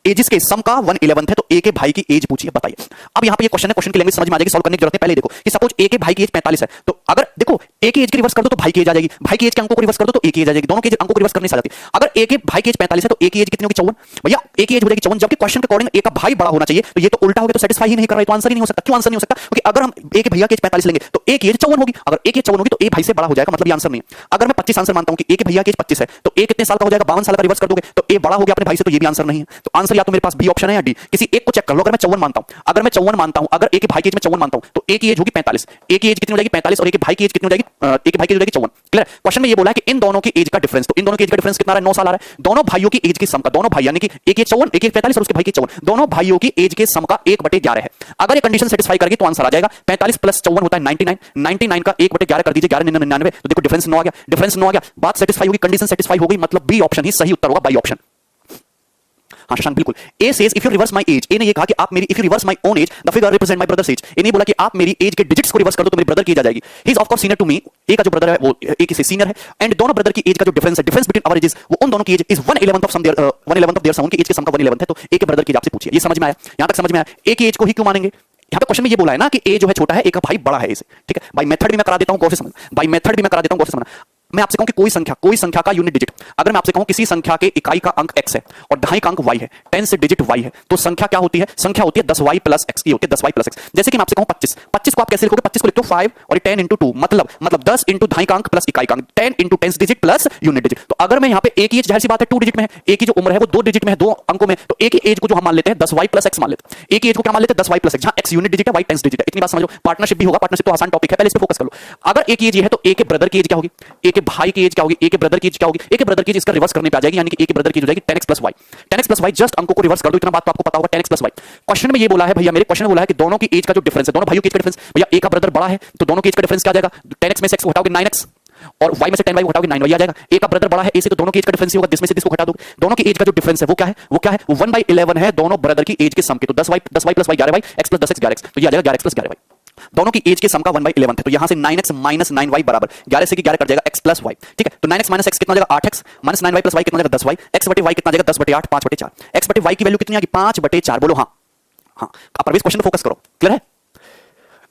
एजेस के सम का 1/11 है, तो ए के भाई की एज पूछिए, बताइए। अब यहां पे ये क्वेश्चन है, क्वेश्चन की लैंग्वेज समझ में आ जाएगी, सॉल्व करने की जरूरत है। पहले देखो कि सपोज ए के भाई की एज 45 है, तो अगर देखो ए की एज की रिवर्स कर दो तो भाई की एज आ जाएगी, भाई की एज के अंकों को रिवर्स कर दो तो ए की एज आ जाएगी, दोनों के अंकों को रिवर्स करने से आ जाती है। अगर ए के भाई की एज 45 है तो ए की एज कितनी होगी? 54। भैया ए की एज हो जाएगी 54, जबकि क्वेश्चन के अकॉर्डिंग ए का भाई बड़ा होना चाहिए, तो ये तो उल्टा हो गया, तो सेटिस्फाई ही नहीं कर रहा है, तो आंसर ही नहीं हो सकता। क्यों आंसर नहीं हो सकता? क्योंकि अगर हम ए के भैया की एज 45 लेंगे तो ए की एज 54 होगी, अगर ए की एज 54 होगी तो ए भाई से बड़ा हो जाएगा, मतलब ये आंसर नहीं है। अगर मैं 25 आंसर मानता हूं कि ए के भैया की एज 25 है तो ए कितने साल का हो जाएगा? 52 साल का, रिवर्स कर दोगे तो ए बड़ा हो गया अपने भाई से, तो ये भी आंसर नहीं है। तो आंसर या तो मेरे पास बी ऑप्शन है या डी, किसी एक को चेक कर लो। अगर मैं 54 मानता हूं, अगर मैं 54 मानता हूं, अगर ए के भाई की एज में 54 मानता हूं तो ए की एज होगी 45, ए की एज कितनी हो जाएगी? 45, और ए के भाई की एज कितनी हो जाएगी? ए के भाई की एज हो जाएगी 54। क्लियर? क्वेश्चन में ये बोला है कि इन दोनों की एज का डिफरेंस, तो इन दोनों की एज का डिफरेंस कितना आ रहा है? 9 साल आ रहा है। दोनों भाइयों की एज के सम का, दोनों भाई यानी कि एक की 54, एक की 45 और उसके भाई की 54, दोनों भाइयों की एज के सम का 1/11 है। अगर ये कंडीशन सेटिस्फाई करेगी तो आंसर आ जाएगा 45 प्लस 54 होता है 99, 99 का 1/11 कर दीजिए, 1199, तो देखो डिफरेंस 9 आ गया, डिफरेंस 9 आ गया, बात सेटिस्फाई होगी, कंडीशन सेटिस्फाई हो गई, मतलब बी ऑप्शन ही सही उत्तर होगा, बाई ऑप्शन। हाँ शशांक बिल्कुल। A says if you reverse my age, A ने ये कहा कि आप मेरी, if you reverse my own age the figure represent my brother's age, A ने बोला कि आप मेरी एज के डिजिट्स को रिवर्स कर दो तो मेरे ब्रदर की एज आ जाएगी। He is of course senior to me, A का जो ब्रदर है वो ए के से सीनियर है, एंड दोनों ब्रदर की एज का जो डिफरेंस है, डिफरेंस बिटवीन आवर एजेस, वो उन दोनों की age is 1/11 of sum their 1/11 of their sum, उनकी एज के सम का 1/11 है, तो ए के ब्रदर की एज आपसे पूछिए। ये समझ में आया? यहां तक समझ में आया? ए की एज को ही क्यों मानेंगे? यहां पे क्वेश्चन में ये बोला है ना कि ए जो है छोटा है, ए का भाई बड़ा है ए से, ठीक है? बाय मेथड भी मैं करा देता हूं, गौर से समझ, बाय मेथड भी मैं करा देता हूं, गौर से समझना। मैं आपसे कहूं कि कोई संख्या का यूनिट डिजिट, अगर मैं आपसे कहूं किसी संख्या के इकाई का अंक x है और दहाई का अंक y है, 10 से डिजिट y है, तो संख्या क्या होती है? संख्या होती है 10y प्लस x, ये होती है 10y प्लस x। जैसे कि मैं आपसे कहूं 25, 25 को आप कैसे लिखोगे? 25 को लिखते हो 5 और 10 into 2, मतलब 10 into दहाई का अंक प्लस इकाई का अंक, 10 into 10 digit plus unit digit. तो अगर मैं यहां पे ए की एज, जाहिर सी बात है 2 डिजिट में है, ए की जो उम्र है वो 2 डिजिट में है, 2 अंकों में, तो ए की एज को जो हम मान लेते हैं 10y प्लस x मान लेते हैं। ए की एज को क्या मान लेते हैं? 10y प्लस x, जहां x यूनिट डिजिट है, y 10 डिजिट है। इतनी बात समझ लो, पार्टनरशिप भी होगा, पार्टनरशिप तो आसान टॉपिक है, पहले इस पे फोकस कर लो। अगर ए की एज ये है तो ए के ब्रदर की एज क्या होगी? ए के भाई की एज क्या होगी? ए के ब्रदर की एज क्या होगी? ए के ब्रदर की एज इसका रिवर्स करने पे आ जाएगी, यानी कि ए के ब्रदर की एज हो जाएगी 10x plus y, 10x plus y, just अंकों को रिवर्स कर दो, इतना बात तो आपको पता होगा, 10x प्लस y। क्वेश्चन में ये बोला है भैया, मेरे क्वेश्चन में बोला है कि दोनों की एज का जो डिफरेंस है, दोनों भाइयों की एज का डिफरेंस, भैया ए का ब्रदर बड़ा है तो दोनों की एज का डिफरेंस क्या आ जाएगा? 10x में से x को हटाओगे 9x, और y में से 10y को हटाओगे 9y आ जाएगा। ए का ब्रदर बड़ा है ए से, तो दोनों की एज का डिफरेंस होगा, जिसमें से इसको हटा दोगे, दोनों की एज का जो डिफरेंस है वो क्या है? वो क्या है? वो 1/11 है, दोनों ब्रदर की एज के सम के, तो 10y plus y 11y, x plus 10x 11x, तो ये आ जाएगा 11x प्लस 11y। दोनों की एज के सम का 1/11 है, तो यहां से 9x माइनस 9y बराबर 11 से 11 कट जाएगा x प्लस y, ठीक है? तो 9x माइनस x कितना हो जाएगा? 8x, minus 9y plus y कितना हो जाएगा? 10y, x बटे y कितना आ जाएगा? 10/8, 5/4, x बटे y की वैल्यू कितनी आ गई? 5/4। बोलो हाँ हाँ, आप परवेश क्वेश्चन पे फोकस करो, क्लियर है?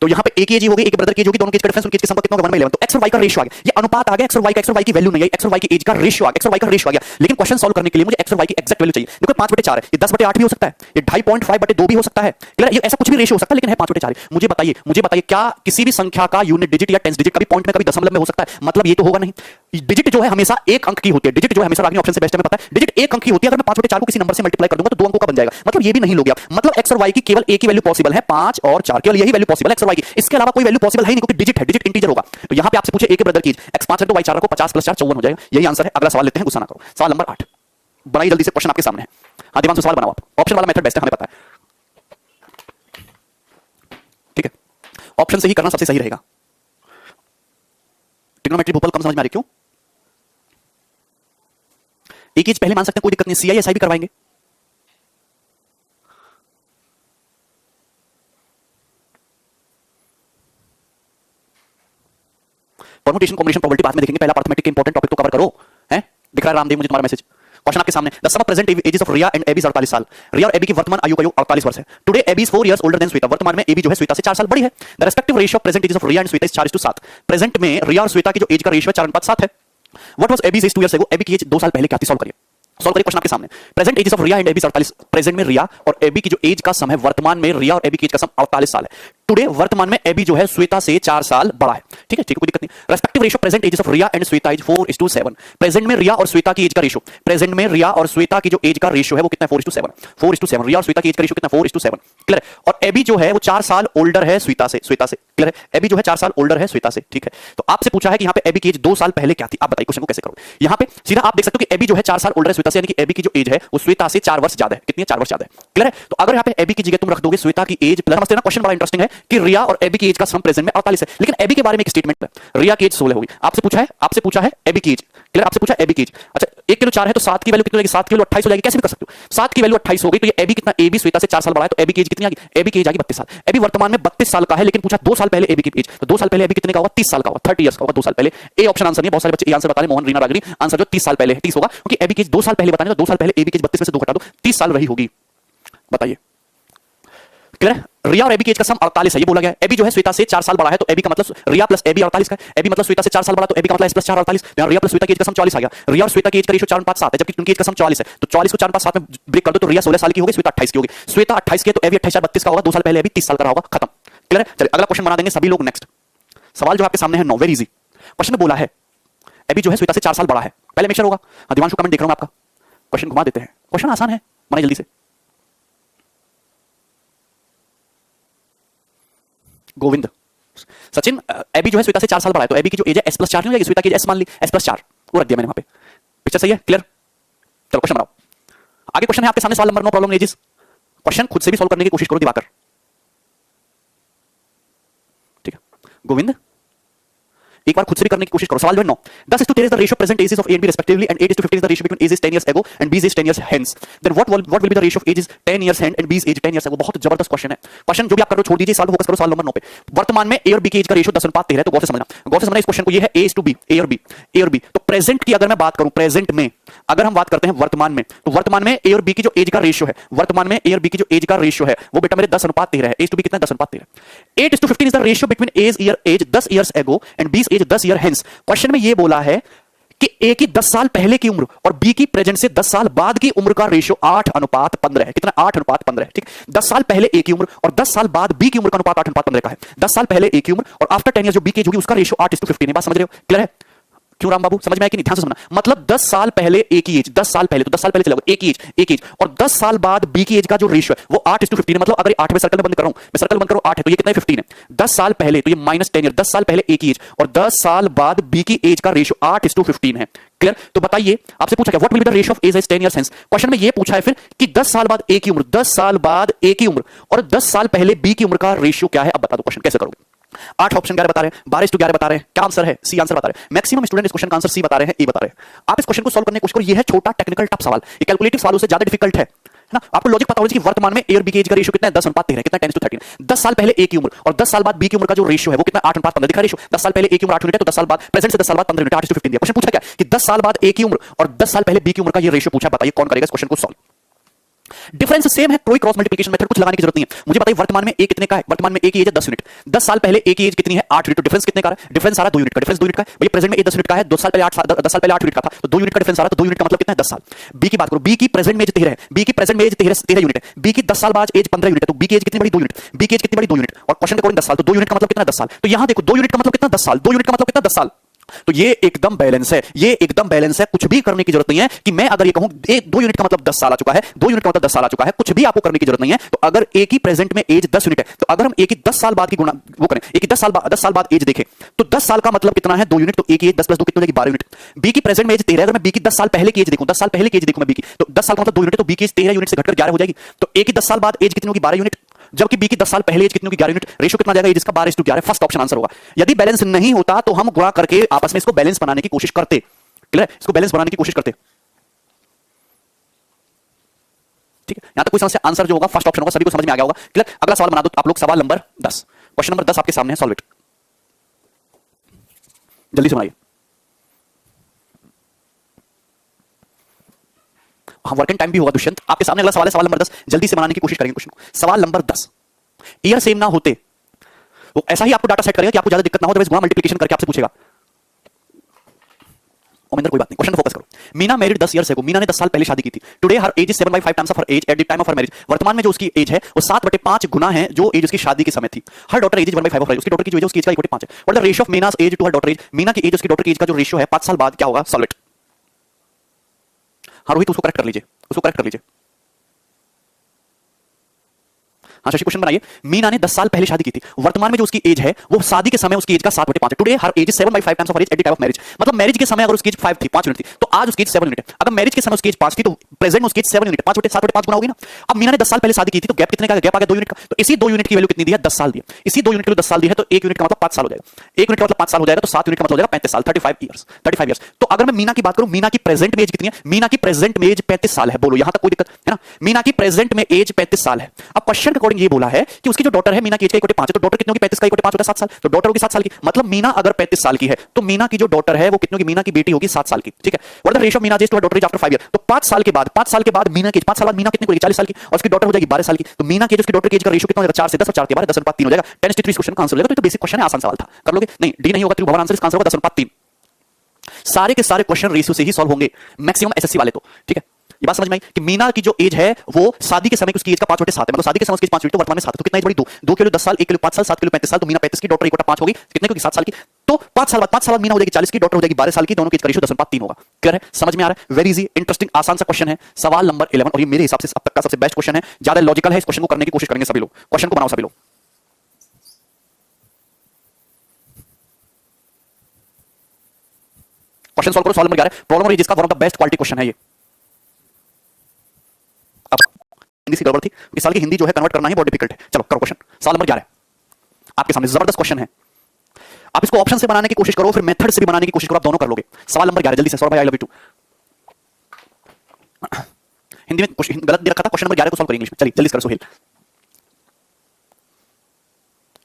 तो यहां पे ए की एज होगी, एक ब्रदर की एज होगी, दोनों की एज का डिफरेंस, उनकी एज के सम का कितना होगा? 1/11, तो x और y का रेशियो आ गया, ये अनुपात आ गया, x और y का, x और y की वैल्यू नहीं है, x और y की एज का रेशियो आ गया, x और y का रेशियो आ गया। लेकिन क्वेश्चन सॉल्व करने के लिए मुझे x और y की एग्जैक्ट वैल्यू चाहिए। देखो 5/4 है, ये 10/8 भी हो सकता है, ये 2.5/2 भी हो सकता है, क्लियर? ये ऐसा कुछ भी रेशियो हो सकता है, लेकिन है 5/4। मुझे बताइए क्या किसी भी संख्या का यूनिट डिजिट या टेंस डिजिट कभी पॉइंट में, कभी दशमलव में हो सकता है? मतलब ये तो होगा नहीं। डिजिट जो है हमेशा एक अंक की होती है, डिजिट जो है हमेशा रागिनी ऑप्शन से बेस्ट है, हमें पता है डिजिट एक अंक की होती है। अगर मैं 5/4 को किसी नंबर से मल्टीप्लाई कर दूंगा तो 2 अंकों का बन जाएगा, मतलब ये भी नहीं लोगे आप, मतलब x और y की केवल एक ही वैल्यू पॉसिबल है, 5 और 4, केवल यही वैल्यू पॉसिबल है x और y की, इसके अलावा कोई वैल्यू पॉसिबल है नहीं, क्योंकि डिजिट है, डिजिट इंटीजर होगा। तो यहां पे आपसे पूछे a के ब्रदर की x 5 रखो y 4 रखो, 50 + 4 54 हो जाएगा, यही आंसर है। अगला सवाल लेते हैं, गुस्सा ना करो। सवाल नंबर 8 बनाइए जल्दी से, क्वेश्चन आपके सामने है। हाँ दिमाग से सवाल बनाओ आप, ऑप्शन वाला मेथड बेस्ट है, हमें पता है, ठीक है, ऑप्शन से ही करना सबसे सही रहेगा। ट्रिग्नोमेट्री भोपाल कम समझ में आ रही क्यों? एक ही पहले मान सकते हैं, कोई दिक्कत नहीं, CISI भी करवाएंगे। परमुटेशन कॉम्बिनेशन प्रोबेबिलिटी बाद में देखेंगे, पहला अर्थमेटिक के इंपॉर्टेंट टॉपिक तो कवर करो, हैं? दिख रहा है रामदेव मुझे तुम्हारा मैसेज? क्वेश्चन आपके सामने, the sum of present ages of Riya and Abby 48 साल। रिया और एबी की वर्तमान आयु का योग 48 वर्ष है। Today Abby is 4 years older than Shweta. वर्तमान में एबी जो है श्वेता से 4 साल बड़ी है। The respective ratio of present ages of Riya and Shweta is 4:7। Present में रिया और श्वेता की जो एज का रेशियो है 4:7 है। What was Abby's age 2 years ago? Abby की एज 2 साल पहले क्या थी? सॉल्व करिए, सॉल्व करिए क्वेश्चन आपके सामने। Present ages of Riya and Abby 48, present में रिया और एबी की जो एज का सम है, वर्तमान में रिया और एबी की एज का सम 48 साल है। टुडे वर्तमान में एबी जो है श्वेता से 4 साल बड़ा है, ठीक है, ठीक है, कोई दिक्कत नहीं। Respective ratio present ages of Riya and Shweta is 4:7। Present में रिया और श्वेता की एज का रेशियो, प्रेजेंट में रिया और श्वेता की जो एज का रेशियो है वो कितना है? 4:7। 4:7 रिया और श्वेता की एज का रेशियो कितना? 4:7, क्लियर है। और एबी जो है वो 4 साल ओल्डर है श्वेता से, क्लियर है, एबी जो है 4 साल ओल्डर है श्वेता से, ठीक है। तो आपसे पूछा है कि यहाँ पे एबी की एज 2 साल पहले क्या थी, आप बताइए क्वेश्चन को कैसे करोगे। यहाँ पे सीधा आप देख सकते हो कि एबी जो है 4 साल ओल्डर है श्वेता से, यानी कि एबी की जो एज है वो श्वेता से 4 वर्ष ज्यादा है। कितनी है? 4 वर्ष ज्यादा है, क्लियर है। तो अगर यहाँ पे एबी की जगह तुम रख दोगे श्वेता की एज प्लस, समझते हैं ना, क्वेश्चन बड़ा इंटरेस्टिंग है कि रिया और एबी की एज का सम प्रेजेंट में 48 है, लेकिन एबी के बारे में एक स्टेटमेंट है, रिया की एज 16 होगी। आपसे पूछा है एबी की एज, क्लियर, आपसे पूछा एबी की एज। अच्छा 1 किलो 4 है तो 7 की वैल्यू कितनी हो जाएगी? 7 की वैल्यू 28 हो जाएगी, कैसे भी कर सकते हो। 7 की वैल्यू 28 हो गई तो ये एबी कितना? एबी श्वेता से 4 साल बड़ा है, तो एबी की एज कितनी आ गई? एबी की एज आ गई 32 साल। एबी वर्तमान में 32 साल का है, लेकिन पूछा 2 साल पहले एबी की एज, तो 2 साल पहले एबी कितने का होगा? 30 साल का होगा, 30 इयर्स का होगा 2 साल पहले। ए ऑप्शन आंसर नहीं है, बहुत सारे बच्चे ए आंसर बता रहे हैं, मोहन रीना रागड़ी, आंसर जो 30 साल पहले है, 30 होगा, क्योंकि एबी की एज 2 साल पहले बताने, तो 2 साल पहले एबी की एज 32 में से 2 घटा दो, 30 साल वही होगी। बताइए, क्लियर है। रिया और एबी की एज का सम 48 है, ये बोला गया है। एबी जो है श्वेता से 4 साल बड़ा है, तो एबी का मतलब रिया प्लस एबी 48 का है। एबी मतलब श्वेता से 4 साल बड़ा, तो एबी का मतलब एस प्लस 4 48, तो रिया प्लस श्वेता की एज का सम 44 आ गया। रिया और श्वेता की एज का रेशियो 4:7 है, जबकि उनकी एज का सम 44 है, तो 44 को 4:7 में ब्रेक कर दो तो रिया 16 साल की होगी, श्वेता 28 की होगी। श्वेता 28 की है तो एबी 28 32 का होगा, 2 साल पहले एबी 30 साल का होगा, खत्म, क्लियर है। चलिए अगला क्वेश्चन बना देंगे सभी लोग। नेक्स्ट सवाल जो आपके सामने है 9, वेरी इजी क्वेश्चन में बोला है एबी जो है श्वेता से 4 साल बड़ा है, पहले मेक श्योर होगा। दिवांशु कमेंट देख रहा हूं आपका, क्वेश्चन घुमा देते हैं, क्वेश्चन आसान है, बनाइए जल्दी से। गोविंद, सचिन, एबी जो है श्वेता से 4 साल बड़ा है, तो एबी की जो एज है S+4 नहीं हो जाएगी? श्वेता की एज S मान ली, S+4 वो रख दिया मैंने वहां पे। पिक्चर सही है, क्लियर। चलो क्वेश्चन बनाओ, आगे क्वेश्चन है आपके सामने, सवाल नंबर 9, प्रॉब्लम एजेस। क्वेश्चन खुद से भी सॉल्व करने की कोशिश करो दिवाकर, ठीक है। गोविंद एक बार खुद से भी करने की कोशिश करो। सवाल जो है 9, 10:10 is the ratio present ages of A and B respectively, and 8:15 is the ratio between ages 10 years ago and B's age 10 years hence. Then what will be the ratio of ages 10 years hence and B's age 10 years ago? बहुत जबरदस्त क्वेश्चन है। क्वेश्चन जो भी आप कर रहे हो छोड़ दीजिए, सवाल फोकस करो सवाल नंबर 9 पे। वर्तमान में A और B की एज का रेशियो 10:13 है, तो गौर से समझना इस क्वेश्चन को। ये है A is to B, A और B। तो प्रेजेंट की अगर मैं बात करूं, प्रेजेंट में अगर हम बात करते हैं वर्तमान में, तो वर्तमान में A और B की जो एज का रेशियो है, वर्तमान में A और B की जो एज का रेशियो है वो बेटा मेरे 10:13 है। A to B कितना? 10:13। 8:15 is the ratio between age 10 years ago and B's age 10 year hence। Question में ये बोला है कि ए की 10 साल पहले की उम्र और बी की प्रेजेंट से 10 साल बाद की उम्र का रेशियो 8:15 है। कितना? 8:15 है, ठीक। 10 साल पहले ए की उम्र और 10 साल बाद बी की उम्र का अनुपात 8:15 का है। 10 साल पहले ए की उम्र और आफ्टर 10 ईयर जो बी की एज होगी उसका रेशियो 8:15 है। बात समझ रहे हो? क्लियर है? क्यों राम बाबू, समझ में आया कि नहीं? ध्यान से सुनना। मतलब 10 साल पहले ए की एज, 10 साल पहले, तो 10 साल पहले चला ए की एज और 10 साल बाद बी की एज का जो रेशियो है वो 8:15 है। मतलब अगर 8 में सर्कल में बंद कर रहा हूं, मैं सर्कल बंद करो 8 है, तो ये कितना है? 15 है। 10 साल पहले तो ये -10 ईयर, 10 साल पहले ए की एज और 10 साल बाद बी की एज का रेशियो 8:15 है। क्लियर? तो बताइए, आपसे पूछा क्या what will be the ratio of age is 10 years hence. Question में ये पूछा है फिर कि 10 साल बाद ए की उम्र, 10 साल बाद ए की उम्र और 10 साल पहले बी की उम्र का रेशियो क्या है? अब बता दो क्वेश्चन कैसे करोगे। 8 ऑप्शन 11 बता रहे हैं, 12:11 बता रहे हैं, क्या आंसर है? सी आंसर बता रहे हैं। मैक्सिमम स्टूडेंट इस क्वेश्चन का आंसर सी बता रहे हैं, ए बता रहे हैं। आप इस क्वेश्चन को सॉल्व करने की कोशिश करो। ये है छोटा टेक्निकल टफ सवाल, ये कैलकुलेटिव सवालों से ज्यादा डिफिकल्ट है ना। आपको लॉजिक पता होना चाहिए कि वर्तमान में ए और बी की एज का रेशियो कितना है? 10:13 है। कितना? 10:13। 10 साल पहले ए की उम्र और 10 साल बाद बी की उम्र का जो रेशियो है वो कितना? 8:15 दिखा रेशियो। 10 साल पहले ए की उम्र 8 यूनिट है, तो 10 साल बाद प्रेजेंट से 10 साल बाद 15 यूनिट, 8:15 दिया। क्वेश्चन पूछा क्या कि 10 साल बाद ए की उम्र और 10 साल पहले बी की उम्र का ये रेशियो पूछा। बताइए कौन करेगा इस क्वेश्चन को सॉल्व। डिफरेंस सेम है, कोई क्रॉस मल्टीप्लिकेशन मेथड कुछ लगाने की जरूरत नहीं है। मुझे बताइए वर्तमान में ए कितने का है? वर्तमान में ए की एज है 10 यूनिट, 10 साल पहले ए की एज कितनी है? 8 यूनिट। तो डिफरेंस कितने का है? डिफरेंस आ रहा है 2 यूनिट का। डिफरेंस 2 यूनिट का है। भैया प्रेजेंट में ए 10 यूनिट का है, 2 साल पहले 10 साल पहले 8 यूनिट का था, तो 2 यूनिट का डिफरेंस आ रहा है। तो 2 यूनिट का मतलब कितना है? 10 साल। बी की बात करो, बी की प्रेजेंट में एज 13 है, बी की प्रेजेंट में एज 13 यूनिट है। बी की 10 साल बाद एज 15 यूनिट है, तो बी की एज कितनी बड़ी? 2 यूनिट। बी की एज कितनी बड़ी? 2 यूनिट। और क्वेश्चन के अकॉर्डिंग 10 साल, तो 2 यूनिट का मतलब कितना? 10 साल। तो यहां देखो 2 यूनिट का मतलब कितना? 10 साल। 2 यूनिट का मतलब कितना? 10 साल। तो ये एकदम बैलेंस है, ये एकदम बैलेंस है, कुछ भी करने की जरूरत नहीं है कि मैं अगर ये कहूं 2 यूनिट का मतलब 10 साल आ चुका है, 2 यूनिट का मतलब 10 साल आ चुका है, कुछ भी आपको करने की जरूरत नहीं है। तो अगर एक ही प्रेजेंट में एज 10 यूनिट है, तो अगर हम एक ही 10 साल बाद की गुणा वो करें, एक ही 10 साल बाद एज देखें, तो 10 साल का मतलब कितना है 2 यूनिट, तो एक ही 10 प्लस 2 कितनी हो जाएगी 12 यूनिट। बी की प्रेजेंट में एज 13, अगर मैं बी की 10 साल पहले की एज देखूं, 10 साल पहले की एज देखूं मैं बी की, तो 10 साल का मतलब 2 यूनिट, तो बी की एज 13 यूनिट से घटकर 11 हो जाएगी। तो एक ही 10 साल बाद एज कितनी होगी 12 यूनिट, जबकि बी की 10 साल पहले एज कितनी होगी 11 यूनिट। रेशियो कितना जाएगा जिसका 12:11, फर्स्ट ऑप्शन आंसर होगा। यदि बैलेंस नहीं होता तो हम गुणा करके आपस में इसको बैलेंस बनाने की कोशिश करते, क्लियर है, इसको बैलेंस बनाने की कोशिश करते। ठीक है, यहां तक कोई समस्या? आंसर जो होगा फर्स्ट ऑप्शन होगा, सभी को समझ में आ गया होगा, क्लियर। अगला सवाल बना दो आप लोग, सवाल नंबर 10, क्वेश्चन नंबर 10 आपके सामने है, सॉल्व इट, जल्दी सुनाइए। हाँ, वर्किंग टाइम भी होगा दुष्यंत। आपके सामने अगला सवाल है, सवाल नंबर 10, जल्दी से बनाने की कोशिश करेंगे क्वेश्चन को। सवाल नंबर 10, ईयर सेम ना होते, वो ऐसा ही आपको डाटा सेट करेगा कि आपको ज्यादा दिक्कत ना हो, तो गुणा मल्टीप्लिकेशन करके आपसे पूछेगा। ओमेंदर कोई बात नहीं, क्वेश्चन फोकस करो। Meena married 10 year ago, Meena ने 10 साल पहले शादी की थी। Today her age is 7/5 times of her age at the time of her marriage. वर्तमान में जो उसकी एज है वो 7/5 गुना है जो एज उसकी शादी के समय थी। हर daughter age is 1/5 of her age, उसकी डॉटर की जो एज उसकी एज का 1/5 है। What the ratio of Meena's age to her daughter age, Meena की एज उसकी डॉटर की एज का जो रेशियो है 5 साल बाद क्या होगा, सॉल्व इट। हाँ रोहित, उसको करेक्ट कर लीजिए, उसको करेक्ट कर लीजिए। हाँ शशि, क्वेश्चन बनाइए। मीना ने 10 साल पहले शादी की थी, वर्तमान में जो उसकी एज है वो शादी के समय उसकी एज का 7/5 है। Today her age is 7/5 times of her age at the time of marriage. मतलब मैरिज के समय अगर उसकी एज 5 थी, 5 यूनिट थी, तो आज उसकी एज 7 यूनिट है। अगर मैरिज के समय उसकी एज 5 थी तो प्रेजेंट में उसकी एज 7 यूनिट, 5/7/5 गुना होगी ना। अब मीना ने 10 साल पहले शादी की थी, तो गैप कितने का गैप आ गया 2 यूनिट का। तो इसी 2 यूनिट की वैल्यू कितनी दी है, 10 साल दी है। इसी 2 यूनिट के लिए 10 साल दी है, तो 1 यूनिट का मतलब 5 साल हो जाएगा। 1 यूनिट का मतलब 5 साल हो जाएगा, तो 7 यूनिट का मतलब हो जाएगा 35 साल, 35 ईयर्स, 35 ईयर्स। तो अगर मैं मीना की बात करूं, मीना की प्रेजेंट में एज कितनी है, मीना की प्रेजेंट में एज 35 साल है। बोलो यहां तक कोई दिक्कत है ना? मीना की प्रेजेंट में एज 35 साल है। अब क्वेश्चन के अकॉर्डिंग ये बोला है कि उसकी जो डॉटर है, मीना की एज का 1/5 है, तो डॉटर कितनी होगी 35 का 1/5 होता है 7 साल, तो डॉटर होगी 7 साल की। मतलब मीना अगर 35 साल की है तो मीना की जो डॉटर है वो कितनी होगी, मीना की बेटी होगी 7 साल की। ठीक है, what the ratio of Meena age to her daughter age after 5 year. तो 5 साल के बाद, 5 साल के बाद मीना की 5 साल बाद मीना कितनी होगी 40 साल की, और उसकी डॉटर हो जाएगी 12 साल की। तो मीना की जो उसकी डॉटर की एज का रेशियो कितना हो जाएगा, 4 से 10 और 4 के बाद 10/3 हो जाएगा। 10:3 क्वेश्चन का आंसर हो जाएगा। तो बेसिक क्वेश्चन है, आसान सवाल था, कर लोगे? नहीं, डी नहीं होगा, त्रिभुवन आंसर इसका आंसर होगा 10/3। सारे के सारे क्वेश्चन रेशियो से ही सॉल्व होंगे, मैक्सिमम एसएससी वाले तो। ठीक है, ये बात समझ में आई कि मीना की जो एज है वो शादी के समय उसकी एज का 5/7 है। मतलब शादी के समय उसकी एज 5 हुई, तो वर्तमान में 7 है। तो कितना एज बढ़ी, 2 के लिए 10 साल, 1 के लिए 5 साल, 7 के लिए 35 साल। तो मीना 35 की, डॉटर 1/5 होगी, कितने की, 7 साल की। तो 5 साल बाद मीना हो जाएगी 40 की, डॉटर हो जाएगी 12 साल की। दोनों की एज का रेशियो 10/3 होगा। क्लियर है, समझ में आ रहा है? वेरी इजी, इंटरेस्टिंग, आसान सा क्वेश्चन है, सवाल नंबर 11। और ये मेरे हिसाब से अब तक का सबसे बेस्ट क्वेश्चन है, ज्यादा लॉजिकल है। इस क्वेश्चन को करने की कोशिश करेंगे सभी लोग। क्वेश्चन को बनाओ सभी लोग। क्वेश्चन सॉल्व करो। सवाल नंबर 11, प्रॉब्लम और जिसका one of the best quality question है ये। अब हिंदी से गड़बड़ थी, इस साल की हिंदी जो है कन्वर्ट करना ही बहुत डिफिकल्ट है। चलो करो क्वेश्चन, सवाल नंबर 11 आपके सामने, जबरदस्त क्वेश्चन है। आप इसको ऑप्शन से बनाने की कोशिश करो, फिर मेथड से भी बनाने की कोशिश करो, आप दोनों कर लोगे। सवाल नंबर 11 जल्दी से, सौरभ भाई I love you too. Hindi में गलत दे रखा था, क्वेश्चन नंबर 11 को सॉल्व करेंगे इंग्लिश में। चलिए जल्दी से करो सोहेल।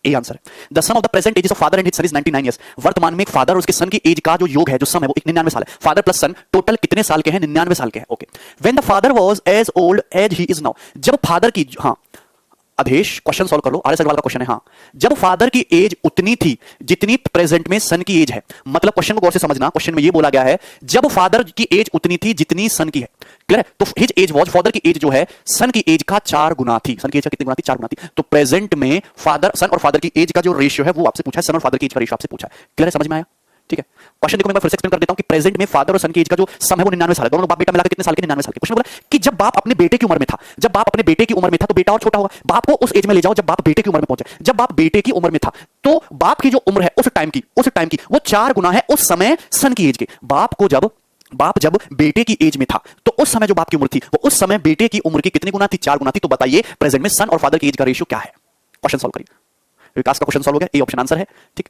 ए आंसर है, the sum of the present ages of father and his son is 99 years. वर्तमान में फादर और उसके सन की एज का जो योग है, जो सम है, वो 99 साल है। फादर प्लस सन टोटल कितने साल के हैं, 99 साल के हैं। Okay, when the father was as old as he is now, जब फादर की, हाँ अधेश क्वेश्चन सॉल्व कर लो, आर्य सगवाल का क्वेश्चन है। हाँ, जब फादर की एज उतनी थी जितनी प्रेजेंट में सन की एज है। मतलब क्वेश्चन को गौर से समझना, क्वेश्चन में ये बोला गया है जब फादर की एज उतनी थी जितनी सन की है। क्लियर है? तो हिज एज वाज, फादर की एज जो है सन की एज का 4 गुना थी। सन की एज का कितनी गुना थी, 4 गुना थी। तो प्रेजेंट में फादर, सन और फादर की एज का जो रेशियो है वो आपसे पूछा है, सन और फादर की एज का रेशियो आपसे पूछा है। क्लियर है, समझ में आया? ठीक है, क्वेश्चन देखो मैं फिर से एक्सप्लेन कर देता हूं कि प्रेजेंट में फादर और सन की एज का जो सम है वो 99 साल है। दोनों बाप बेटा मिलाकर कितने साल के, 99 साल के। क्वेश्चन बोला कि जब बाप अपने बेटे की उम्र में था, जब बाप अपने बेटे की उम्र में था तो बेटा और छोटा होगा। बाप को उस एज में ले जाओ जब बाप बेटे की उम्र में पहुंचे। जब बाप बेटे की उम्र में था तो बाप की जो उम्र है उस टाइम की वो 4 गुना है उस समय सन की एज के। बाप जब बेटे की एज में था तो उस समय जो बाप की उम्र थी वो उस समय बेटे की उम्र की कितनी गुना थी, 4 गुना थी। तो बताइए प्रेजेंट में सन और फादर की एज का रेशियो क्या है। क्वेश्चन सॉल्व करिए। विकास का क्वेश्चन सॉल्व हो गया, ए ऑप्शन आंसर है। ठीक,